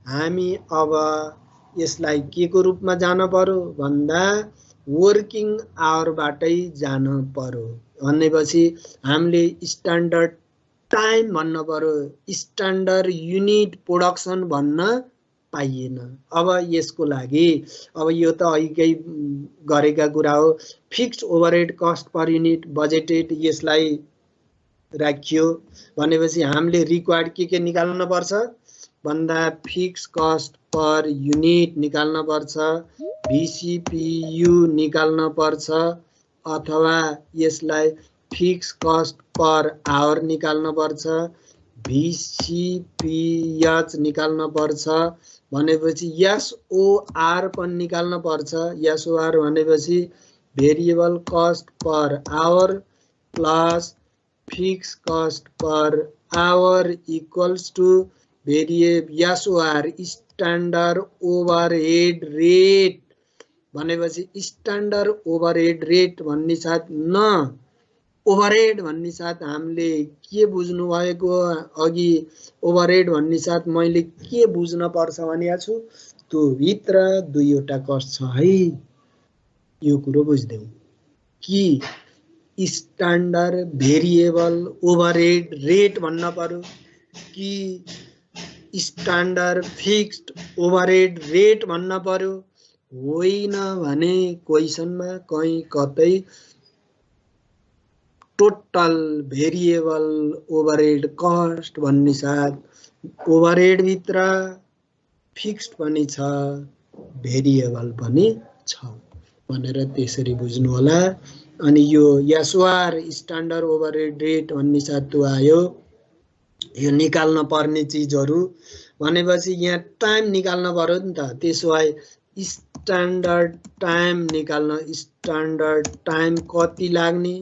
हामी अब यसलाई के को रूपमा जान पर्यो भन्दा वर्किङ आवरबाटै जान पर्यो भनेपछि हामीले स्ट्यान्डर्ड टाइम भन्न पर्यो। स्ट्यान्डर्ड युनिट प्रोडक्सन भन्न पाइएन। अब यसको लागि अब यो त अहिकै गरेका कुरा हो। Fixed overhead cost per unit budgeted यसलाई राखियो भनेपछि हामीले रिक्वायर्ड के निकाल्न पर्छ भन्दा फिक्स कस्ट पर युनिट निकाल्न पर्छ, VCPU निकाल्न पर्छ अथवा यसलाई फिक्स कस्ट पर आवर निकाल्न पर्छ, VCPH निकाल्न पर्छ भनेपछि SOR पनि निकाल्न पर्छ। SOR भनेपछि variable cost per hour plus fix cost per hour equals to SOR standard overhead rate भनेपछि स्ट्यान्डर्ड ओभरहेड रेट भन्ने साथ न ओभरहेड भन्ने साथ हामीले के बुझ्नु भएको अघि ओभरहेड भन्ने साथ मैले के बुझ्न पर्छ भनेको छु त्यो भित्र दुईवटा कस्ट छ है यो कुरो बुझ्देऊ कि स्ट्यान्डर्ड भेरिएबल ओभरहेड रेट भन्न पर्यो कि स्ट्यान्डर्ड फिक्स्ड ओभरहेड रेट भन्न पर्यो होइन भने क्वेसनमा कहीँ कतै टोटल भेरिएबल ओभरहेड कस्ट भन्ने साथ ओभरहेड भित्र फिक्स्ड पनि छ भेरिएबल पनि छ भनेर त्यसरी बुझ्नु होला अनि यो एसओआर स्ट्यान्डर्ड ओभरहेड रेट भन्ने साथ त्यो आयो यो निकाल्न पर्ने चीजहरु भनेपछि यहाँ टाइम निकाल्न पर्यो नि त त्यसो भए स्ट्यान्डर्ड टाइम निकाल्न स्ट्यान्डर्ड टाइम कति लाग्ने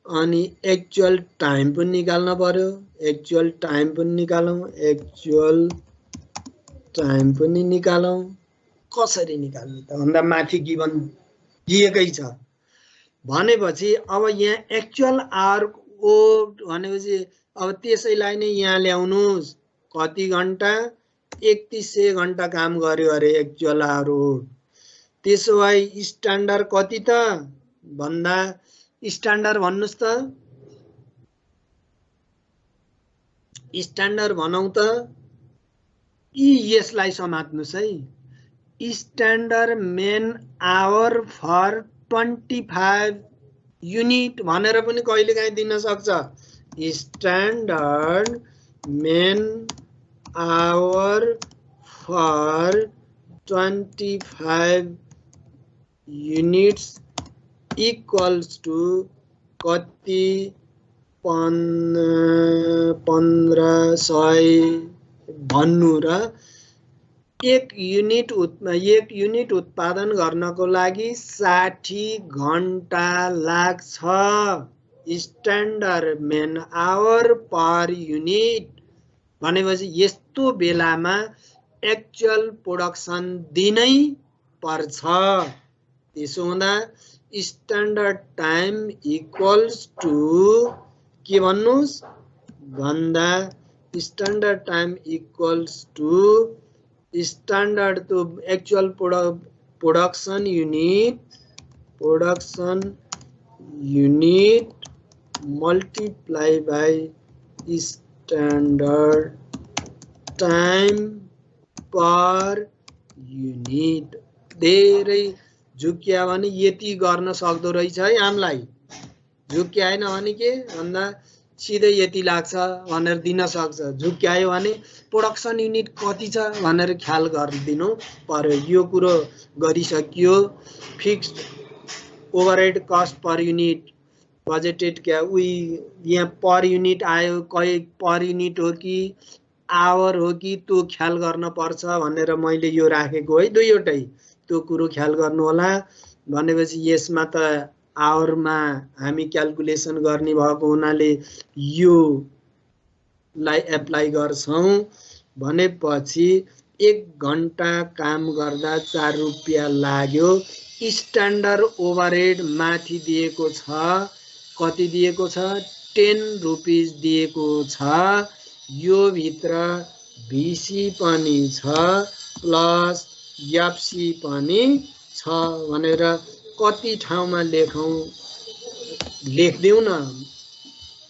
अनि एक्चुअल टाइम पनि निकाल्न पर्यो एक्चुअल टाइम पनि निकालौं एक्चुअल टाइम पनि निकालौं कसरी निकाल्ने त भन्दा माथि गिवन दिएकै छ भनेपछि अब यहाँ एक्चुअल आवर ओ भनेपछि अब त्यसैलाई नै यहाँ ल्याउनुस् कति घण्टा 3100 घण्टा काम गर्यो अरे एक्चुअल आवर त्यसो भए स्ट्यान्डर्ड कति त भन्दा स्ट्यान्डर्ड भन्नुस् त स्ट्यान्डर्ड भनौं त यसलाई समात्नुस् है standard man hour for 25 unit भनेर पनि कहिलेकाहीँ दिन सक्छ standard man hour for 25 units equals to कति 1500 भन्नु र एक युनिट उत्पादन गर्नको लागि 60 घण्टा लाग्छ standard man hour per unit भनेपछि यस्तो बेलामा एक्चुअल प्रोडक्सन दिनै पर्छ त्यसो हुँदा स्ट्यान्डर्ड टाइम इक्वल्स टु के भन्नुस् भन्दा standard time equals to standard तो actual production unit multiply by standard time per unit धेरै झुक्या भने यति गर्न सक्दो रहेछ है हामीलाई झुक्याएन भने के भन्दा सिधै यति लाग्छ भनेर दिन सक्छ झुक्यायो भने प्रोडक्सन युनिट कति छ भनेर ख्याल गरिदिनु पर्यो यो कुरो गरिसकियो fixed overhead cost per unit budgeted क्या उही यहाँ पर युनिट आयो कति पर युनिट हो कि आवर हो कि त्यो ख्याल गर्न पर्छ भनेर मैले यो राखेको है दुईवटै त्यो कुरो ख्याल गर्नु होला भनेपछि यसमा त आवरमा हामी क्याल्कुलेसन गर्ने भएको हुनाले यो लाई एप्लाई गर्छौं भनेपछि 1 घण्टा काम गर्दा 4 रुपैयाँ लाग्यो स्ट्यान्डर्ड ओभरहेड माथि दिएको छ कति दिएको छ 10 रुपैयाँ दिएको छ यो भित्र भिसी पनि छ प्लस एफसी पनि छ भनेर कति ठाउँमा लेख्दिउ न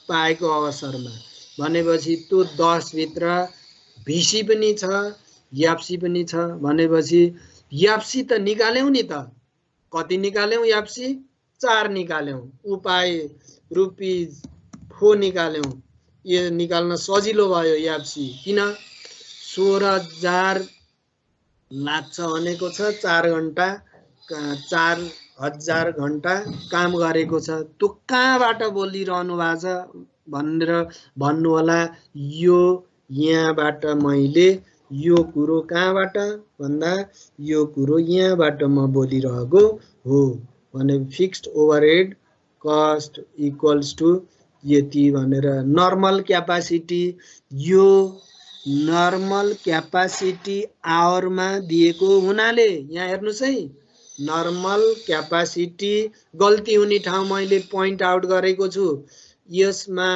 पाएको अवसरमा भनेपछि त्यो 10 भित्र भिसी पनि छ एफसी पनि छ भनेपछि एफसी त निकाल्यौ नि त कति निकाल्यौ एफसी 4 निकाल्यौ उपाय रुपीज 4 निकाल्यौ यो निकाल्न सजिलो भयो एफसी किन 16000 लाग्छ भनेको छ 4 घण्टा 4000 घण्टा काम गरेको छ त्यो कहाँबाट बोलिरहनु भएको छ भनेर भन्नु होला यो यहाँबाट मैले यो कुरो कहाँबाट भन्दा यो कुरो यहाँबाट म बोलिरहेको हो भने fixed overhead cost equals to यति भनेर नर्मल क्यापासिटी यो नर्मल क्यापासिटी आवरमा दिएको हुनाले यहाँ हेर्नुस् है नर्मल क्यापासिटी गल्ती हुने ठाउँ मैले पोइन्ट आउट गरेको छु। यसमा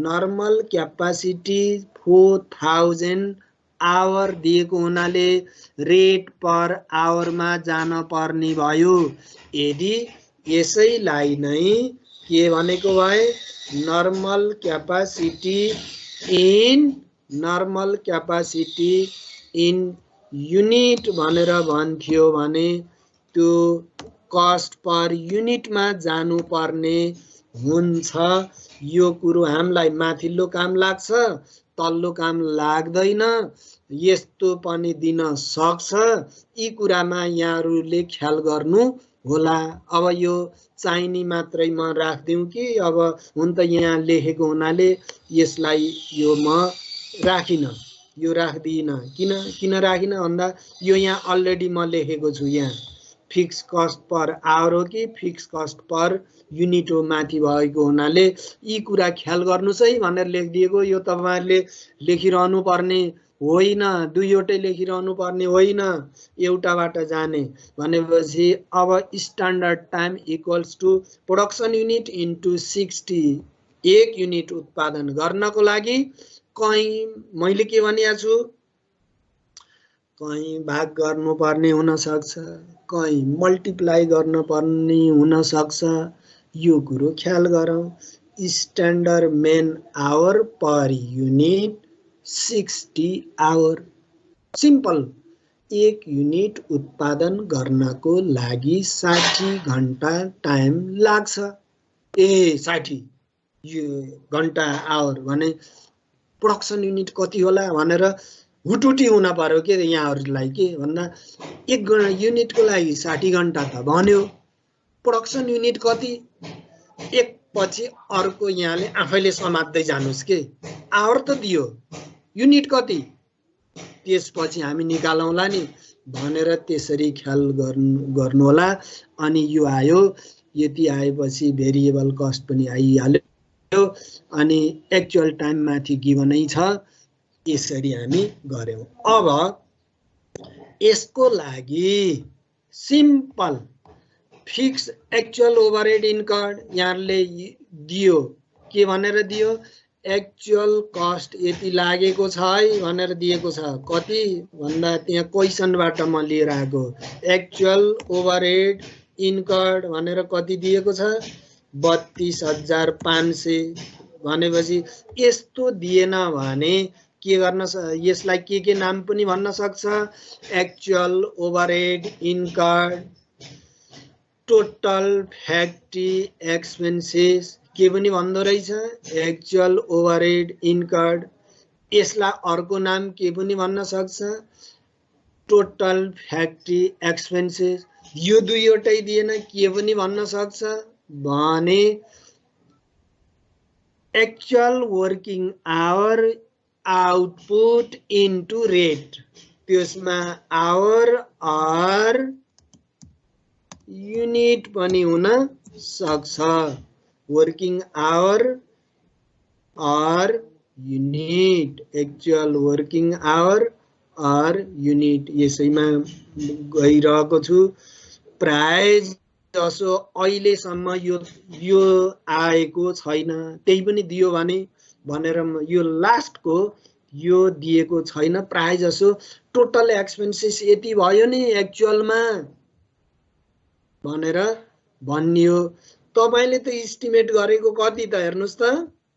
नर्मल क्यापासिटी 4000 आवर दिएको हुनाले रेट पर आवरमा जान पर्ने भयो। यदि यसैलाई नै के भनेको भए नर्मल क्यापासिटी इन युनिट भनेर भन्थ्यो भने त्यो कस्ट पर युनिटमा जानुपर्ने हुन्छ। यो कुरो हामीलाई माथिल्लो काम लाग्छ, तल्लो काम लाग्दैन, यस्तो पनि दिन सक्छ। यी कुरामा यहाँहरूले ख्याल गर्नु होला। अब यो चाहिने मात्रै म राखिदिउँ कि अब हुन त यहाँ लेखेको हुनाले यसलाई यो म राखिन, यो राख्दिनँ। किन राखिन भन्दा यो यहाँ अलरेडी म लेखेको छु। यहाँ फिक्स कस्ट पर आवर हो कि फिक्स कस्ट पर युनिट हो माथि भएको हुनाले यी कुरा ख्याल गर्नुहोस् है भनेर लेखिदिएको। यो तपाईँहरूले लेखिरहनु पर्ने होइन, दुईवटै लेखिरहनु पर्ने होइन, एउटाबाट जाने भनेपछि अब standard time equals to production unit into 60। एक युनिट उत्पादन गर्नको लागि कहीँ मैले के भनिएको छु, कहीँ भाग गर्नुपर्ने हुनसक्छ, कहीँ मल्टिप्लाई गर्नुपर्ने हुनसक्छ। यो कुरो ख्याल गरौँ। Standard man hour per unit 60 hour. Simple. एक युनिट उत्पादन गर्नको लागि 60 घण्टा टाइम लाग्छ। 60 घण्टा आवर भने प्रोडक्सन युनिट कति होला भनेर हुटुटी हुन पर्यो के यहाँहरूलाई, के भन्दा एक युनिटको लागि 60 घण्टा त भन्यो, प्रोडक्सन युनिट कति, एक पछि अर्को यहाँले आफैले समात्दै जानुस् के। आवर त दियो, युनिट कति, त्यसपछि हामी निकालौँला नि भनेर त्यसरी ख्याल गर्नु होला। अनि यो आयो, यति आएपछि भेरिएबल कस्ट पनि आइहाल्यो अनि एक्चुअल टाइम माथि गिभनै छ। यसरी हामी गर्यौं। अब यसको लागि simple fix actual overhead incurred यहाँले दियो, के भनेर दियो, एक्चुअल कस्ट यति लागेको छ है भनेर दिएको छ। कति भन्दा त्यहाँ क्वेसनबाट म लिएर आएको, एक्चुअल ओभरहेड इन्कर्ड भनेर कति दिएको छ, 32,500 भनेपछि यस्तो दिएन भने के गर्न, यसलाई के नाम पनि भन्न सक्छ, actual overhead incurred, total factory expenses के पनि भन्दो रहेछ, एक्चुअल ओभरहेड इन्कर्ड। यसलाई अर्को नाम के पनि भन्न सक्छ, टोटल फ्याक्ट्री एक्सपेन्सेस। यो दुईवटै दिएन, के पनि भन्न सक्छ भने actual working hour output into rate. त्यसमा आवर अर युनिट पनि हुन सक्छ, working hour or unit, actual working hour or unit. यसैमा गइरहेको छु। प्राय जसो अहिलेसम्म यो आएको छैन, त्यही पनि दियो भने भनेर यो लास्टको यो दिएको छैन। प्राय जसो टोटल एक्सपेन्सेस यति भयो नि एक्चुअलमा भनेर भनियो। तपाईले त इस्टिमेट गरेको कति त हेर्नुस् त,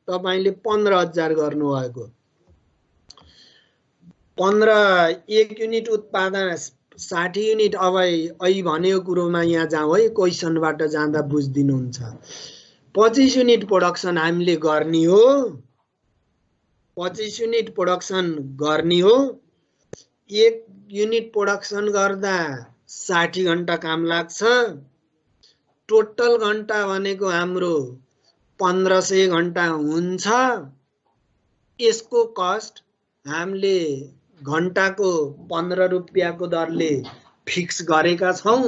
तपाईले 15,000 गर्नुभएको। 15 एक युनिट उत्पादन 60 युनिट। अब अहिले भनेको कुरोमा यहाँ जाउँ है, क्वेसनबाट जाँदा बुझ्दिनुहुन्छ। 25 युनिट प्रोडक्सन हामीले गर्ने हो, 25 युनिट प्रोडक्सन गर्ने हो। एक युनिट प्रोडक्सन गर्दा 60 घण्टा काम लाग्छ। टोटल घण्टा भनेको हाम्रो 1500 घण्टा हुन्छ। यसको कस्ट हामीले घण्टाको 15 रुपियाँको दरले फिक्स गरेका छौं।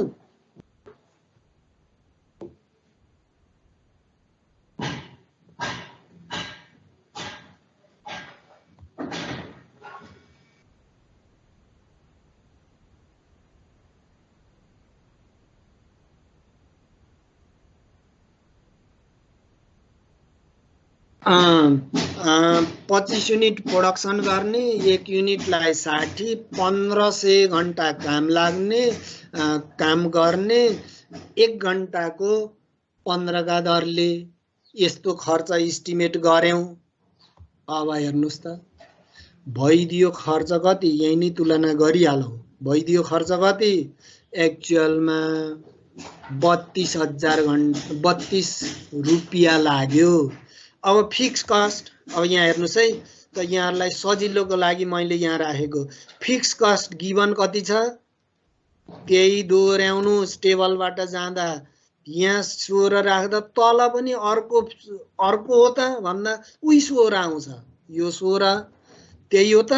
25 युनिट प्रोडक्सन गर्ने, 1 युनिटलाई 60, 1500 घण्टा काम लाग्ने, काम गर्ने, 1 घण्टाको 15 का दरले यस्तो खर्च इस्टिमेट गर्यौं। अब हेर्नुस् त भइदियो खर्च कति, यही नै तुलना गरिहालौं। भइदियो खर्च कति, एक्चुअलमा 32 रुपियाँ लाग्यो। अब फिक्स कस्ट, अब यहाँ हेर्नुस् है त, यहाँहरुलाई सजिलोको लागि मैले यहाँ राखेको फिक्स कस्ट गिवन कति छ, त्यही दोहोर्याउनुस्। टेबलबाट जाँदा यहाँ 16 राख्दा तल पनि अर्को हो त भन्दा उही 16 आउँछ। यो 16 त्यही हो त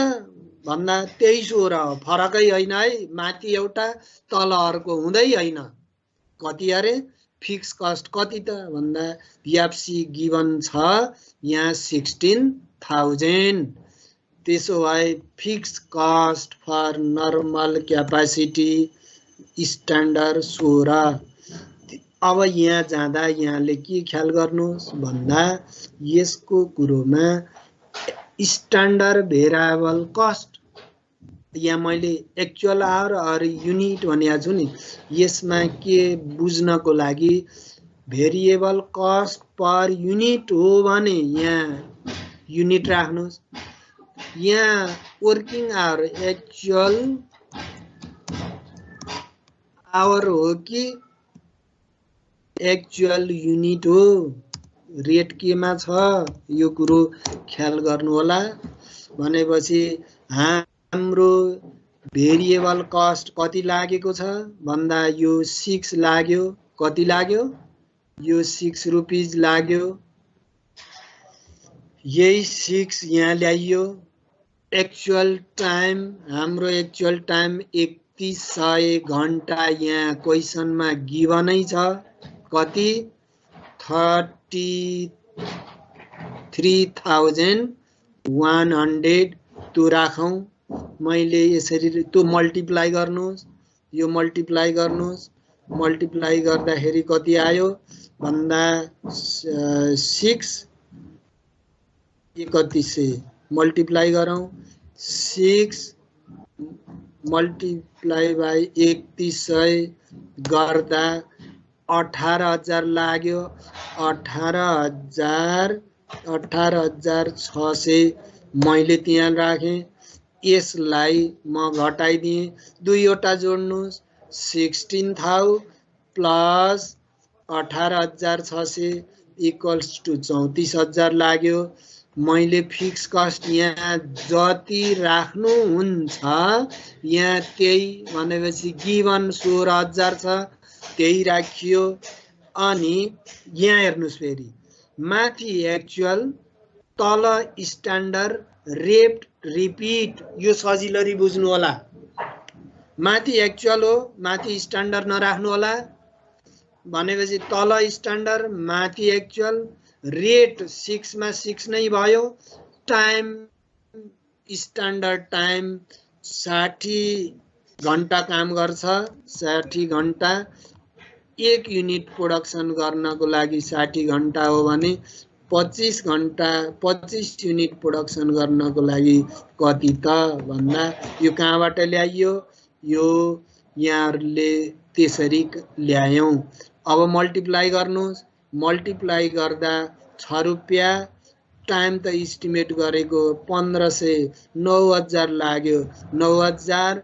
भन्दा त्यही 16 हो, फरकै होइन है। माथि एउटा तल अर्को हुँदै होइन। कति अरे फिक्स कस्ट कति त भन्दा एफसी गिवन छ यहाँ 16,000। त्यसो भए fix cost for normal capacity standard 16। अब यहाँ जाँदा यहाँले के ख्याल गर्नुहोस् भन्दा यसको कुरोमा स्ट्यान्डर्ड भेरिएबल कस्ट, यहाँ मैले एक्चुअल आवर अर युनिट भनेको छु नि, यसमा के बुझ्नको लागि भेरिएबल कस्ट पर युनिट हो भने यहाँ युनिट राख्नुहोस्। यहाँ वर्किङ आवर एक्चुअल आवर हो कि एक्चुअल युनिट हो, रेट केमा छ यो कुरो ख्याल गर्नु होला। भनेपछि हाम्रो भेरिएबल कस्ट कति लागेको छ भन्दा यो 6 लाग्यो। कति लाग्यो, यो 6 रुपीज लाग्यो। यही 6 यहाँ ल्याइयो। एक्चुअल टाइम, हाम्रो एक्चुअल टाइम 3100 घण्टा यहाँ क्वेसनमा गिवनै छ। कति 33,100 त्यो राखौं। मैले यसरी त्यो मल्टिप्लाई गर्नुहोस्, यो मल्टिप्लाई गर्नुहोस्। मल्टिप्लाई गर्दाखेरि कति आयो भन्दा 6 3100 मल्टिप्लाई गरौं। 6 मल्टिप्लाई बाई 3100 गर्दा 18,000 लाग्यो। 18,600 मैले त्यहाँ राखेँ। यसलाई म घटाइदिएँ, दुईवटा जोड्नुहोस्। 16,000 प्लस 18,600 इक्वल्स टु 34,000 लाग्यो। मैले फिक्स कस्ट यहाँ जति राख्नुहुन्छ यहाँ त्यही भनेपछि गिवन 16,000 छ, त्यही राखियो। अनि यहाँ हेर्नुस् फेरि माथि एक्चुअल तल स्ट्यान्डर्ड रेट रिपिट, यो सजिलरी बुझ्नु होला। माथि एक्चुअल हो, माथि स्ट्यान्डर्ड नराख्नु होला। भनेपछि तल स्ट्यान्डर्ड माथि एक्चुअल, रेट 6 मा 6 नै भयो। टाइम स्ट्यान्डर्ड टाइम 60 घण्टा काम गर्छ। 60 घण्टा 1 युनिट प्रोडक्सन गर्नको लागि 60 घण्टा हो भने 25 घण्टा 25 युनिट प्रोडक्सन गर्नको लागि कति त भन्दा यो कहाँबाट ल्याइयो, यो यहाँहरुले त्यसरी ल्यायौं। अब मल्टिप्लाई गर्नुहोस्। मल्टिप्लाई गर्दा 6 रुपैयाँ, टाइम त इस्टिमेट गरेको 1500, 9,000 लाग्यो। 9,000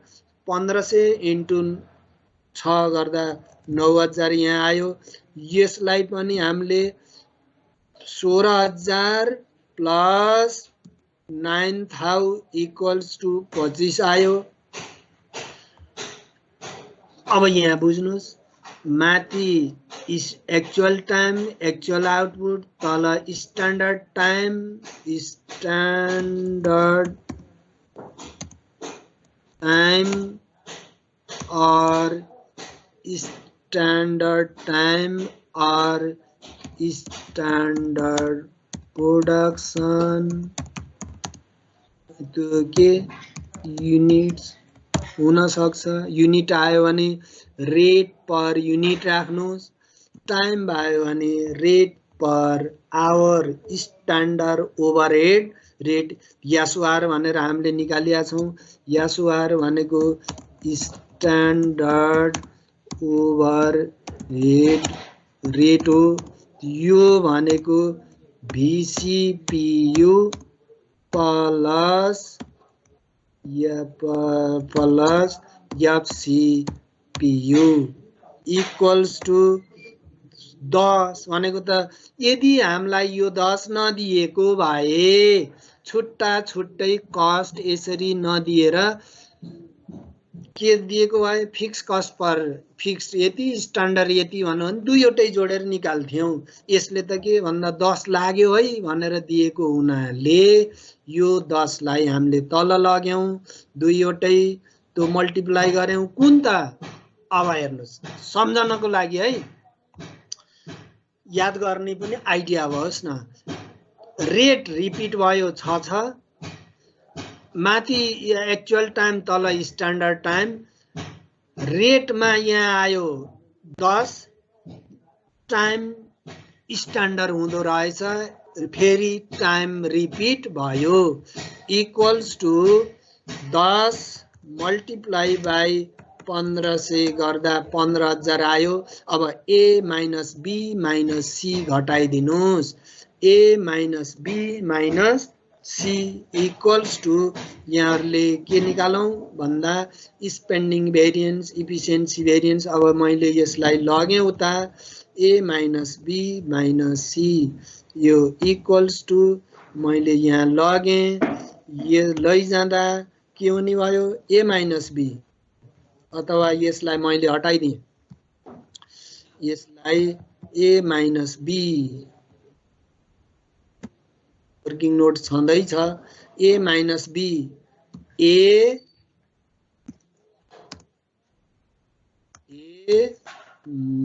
1500 इन्टु 6 गर्दा 9,000 यहाँ आयो। यसलाई पनि हामीले 16,000 प्लस 9,000 इक्वल्स टु 25 आयो। अब यहाँ बुझ्नुहोस्, माथि एक्चुअल टाइम एक्चुअल आउटपुट, तल स्ट्यान्डर्ड टाइम स्ट्यान्डर्ड टाइम और स्ट्यान्डर्ड टाइम और स्ट्यान्डर्ड प्रोडक्सन, त्यो के युनिट्स हुन सक्छ। युनिट आयो भने रेट पर युनिट राख्नुहोस्, टाइम भयो भने rate per hour standard overhead rate SOR भनेर हामीले निकालिया छौं। एसओआर भनेको स्ट्यान्डर्ड ओभरहेड रेट हो। यो भनेको VCPU plus FCPU equals to 10 भनेको त यदि हामीलाई यो 10 नदिएको भए छुट्टा छुट्टै कस्ट यसरी नदिएर के दिएको भए फिक्स कस्ट पर फिक्स यति स्ट्यान्डर्ड यति भन्नु भने दुईवटै जोडेर निकाल्थ्यौं। यसले त के भन्दा 10 लाग्यो है भनेर दिएको हुनाले यो 10 लाई हामीले तल लग्यौं, दुईवटै त्यो मल्टिप्लाई गर्यौं। कुन त अब हेर्नुस् सम्झनको लागि है, याद गर्ने पनि आइडिया होस् न। रेट रिपिट भयो 6 माथि एक्चुअल टाइम तल स्ट्यान्डर्ड टाइम। रेटमा यहाँ आयो 10 टाइम स्ट्यान्डर्ड हुँदो रहेछ, फेरि टाइम रिपिट भयो इक्वल्स टु 10 मल्टिप्लाई बाई 1500 गर्दा 15000 आयो। अब A minus B minus C घटाइदिनुस्। A minus B minus C equals to यहाँहरुले के निकालौं भन्दा स्पेन्डिङ भेरिएन्स, इफिसिएन्सी भेरिएन्स। अब मैले यसलाई लगे उता A minus B minus C यो इक्वल्स टु मैले यहाँ लगे, यो लैजाँदा के हुने भयो A माइनस B, अथवा यसलाई मैले हटाइदिएँ, यसलाई A minus B working note छँदैछ। A minus B A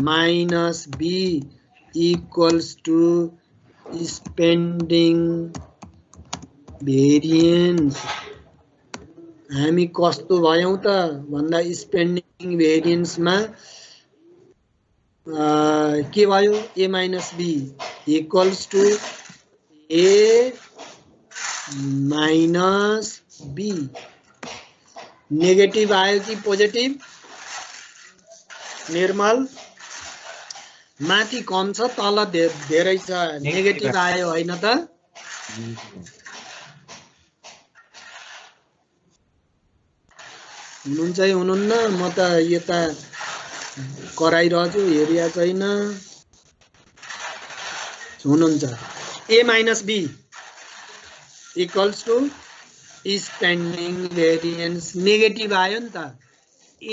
minus B equals to spending variance. हामी कस्तो भयौं त भन्दा स्पेन्डिङ भेरिएन्समा के भयो A minus B equals to A minus B। Negative आयो कि पोजिटिभ? निर्मल माथि कम छ तल धेरै छ, नेगेटिभ आयो हैन त? हुनुहुन्छ है हुनुहुन्न? म त यता कराइरहेछु, हेरिया छैन। हुनुहुन्छ। A minus B equals to spending variance. Negative आयो नि त। A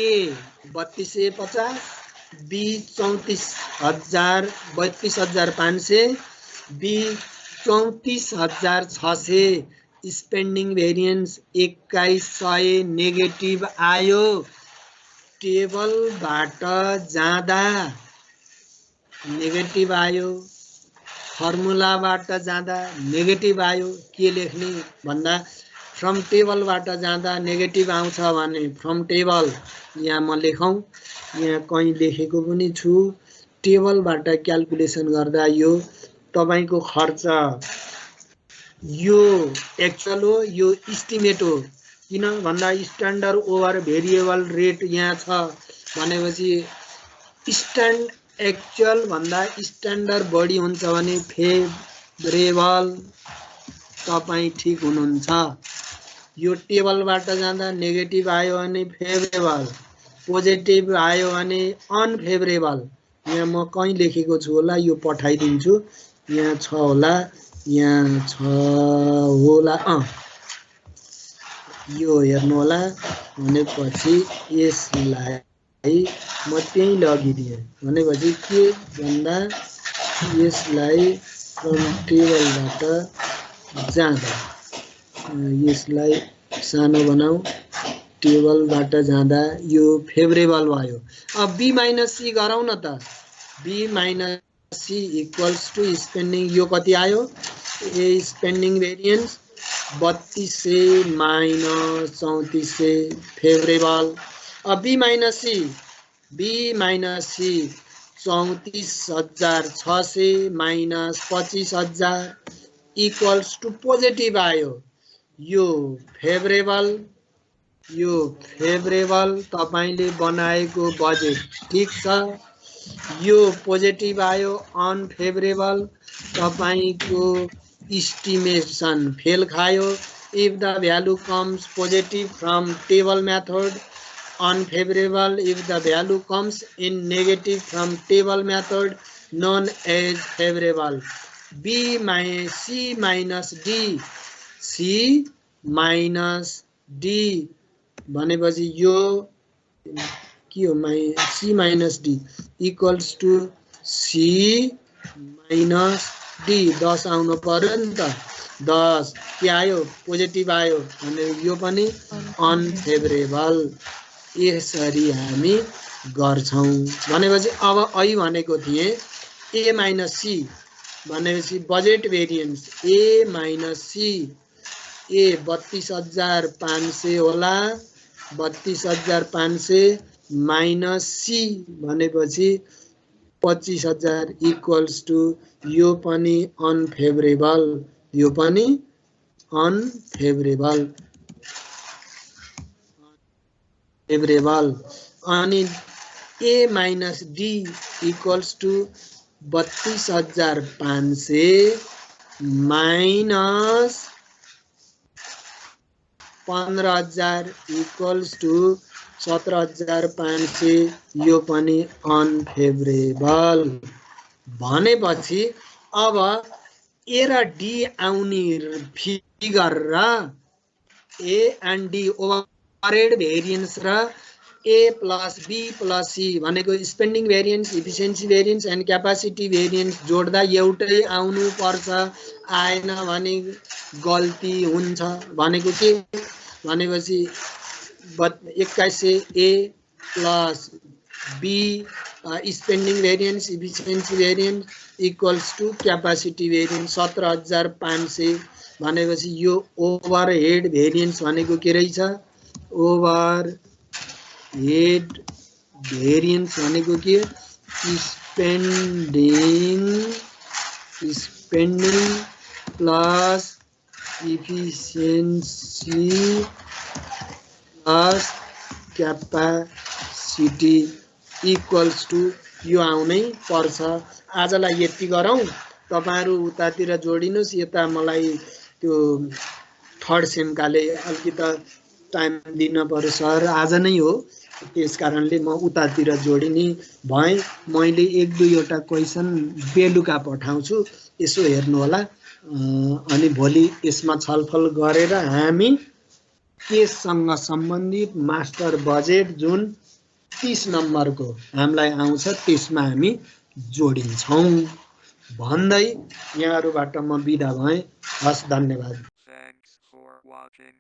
3250, B 34500, B 34600। Spending variance 2100 negative आयो। टेबलबाट जाँदा नेगेटिभ आयो, फर्मुलाबाट जाँदा नेगेटिभ आयो। के लेख्ने भन्दा फ्रम टेबलबाट जाँदा नेगेटिभ आउँछ भने फ्रम टेबल यहाँ म लेखौं, यहाँ कहीं लेखेको पनि छु। टेबलबाट क्याल्कुलेसन गर्दा यो तपाईको खर्च, यो एक्चुअल हो, यो एस्टिमेट हो। किन भन्दा स्ट्यान्डर्ड ओभर भेरिएबल रेट यहाँ छ भनेपछि एक्चुअल भन्दा स्ट्यान्डर्ड बढी हुन्छ भने फेभरेबल, तपाई ठीक हुनुहुन्छ। यो टेबलबाट जाँदा नेगेटिभ आयो भने फेभरेबल, पोजिटिभ आयो भने अनफेभरेबल। यहाँ म कहीं लेखेको छु होला, यो पठाइदिन्छु। यहाँ छ होला, यहाँ छ होला, यो हेर्नु होला। भनेपछि यसलाई म त्यही लगिदिएँ। भनेपछि के भन्दा यसलाई फ्रम टेबलबाट जाँदा, यसलाई सानो बनाऊ, टेबलबाट जाँदा यो फेभरेबल भयो। अब B माइनस C गरौँ न त। B minus C equals to spending, यो कति आयो ए स्पेन्डिङ भेरिएन्स 3200 माइनस 3400 फेभरेबल। अब B minus C 34,600 minus 25,000 equals to positive आयो। यो फेभरेबल तपाईले बनाएको बजेट ठीक छ। यो पोजिटिभ आयो अनफेभरेबल तपाईको एस्टिमेसन फेल खायो। If the value comes positive from table method unfavorable if the value comes in negative from table method known as favorable. C minus D भनेपछि यो के हो C minus D equals to C minus D 10 आउनु पर्यो नि त 10 के आयो पोजिटिभ आयो भने यो पनि अनफेभरेबल। यसरी हामी गर्छौं भनेपछि अब आई भनेको थिए A minus C भनेपछि budget variance A minus C A 32,500 होला 32,500 माइनस C भनेपछि 25,000 इक्वल्स टु यो पनि अनफेभरेबल अनि A minus D equals to 32,500 minus 15,000 equals to 17,500 यो पनि अनफेभरेबल भनेपछि अब A र D आउने फिगर र A and D overhead variance र A plus B plus C भनेको spending variance efficiency variance and capacity variance जोड्दा एउटै आउनु पर्छ। आएन भने गल्ती हुन्छ भनेको के भनेपछि 2100 A plus B spending variance efficiency variance equals to capacity variance 17,500 भनेपछि यो ओभरहेड भेरिएन्स भनेको के रहेछ ओभरहेड भेरिएन्स भनेको के spending plus efficiency plus capacity equals to यो आउनै पर्छ। आजलाई यति गरौँ तपाईहरु उतातिर जोडिनुस् यता मलाई त्यो थर्ड सेमकाले अलिकति टाइम दिन पर्यो सर आज नै हो त्यसकारणले म उतातिर जोडिने भए मैले एक दुईवटा क्वेशन बेलुका पठाउँछु यसो हेर्नु होला अनि भोलि यसमा छलफल गरेर हामी केसँग सम्बन्धित मास्टर बजेट जुन 30 नम्बरको हामीलाई आउँछ त्यसमा हामी जोडिन्छौं भन्दै यहाँहरुबाट म बिदा भएँ। हस् धन्यवाद। Thanks for watching.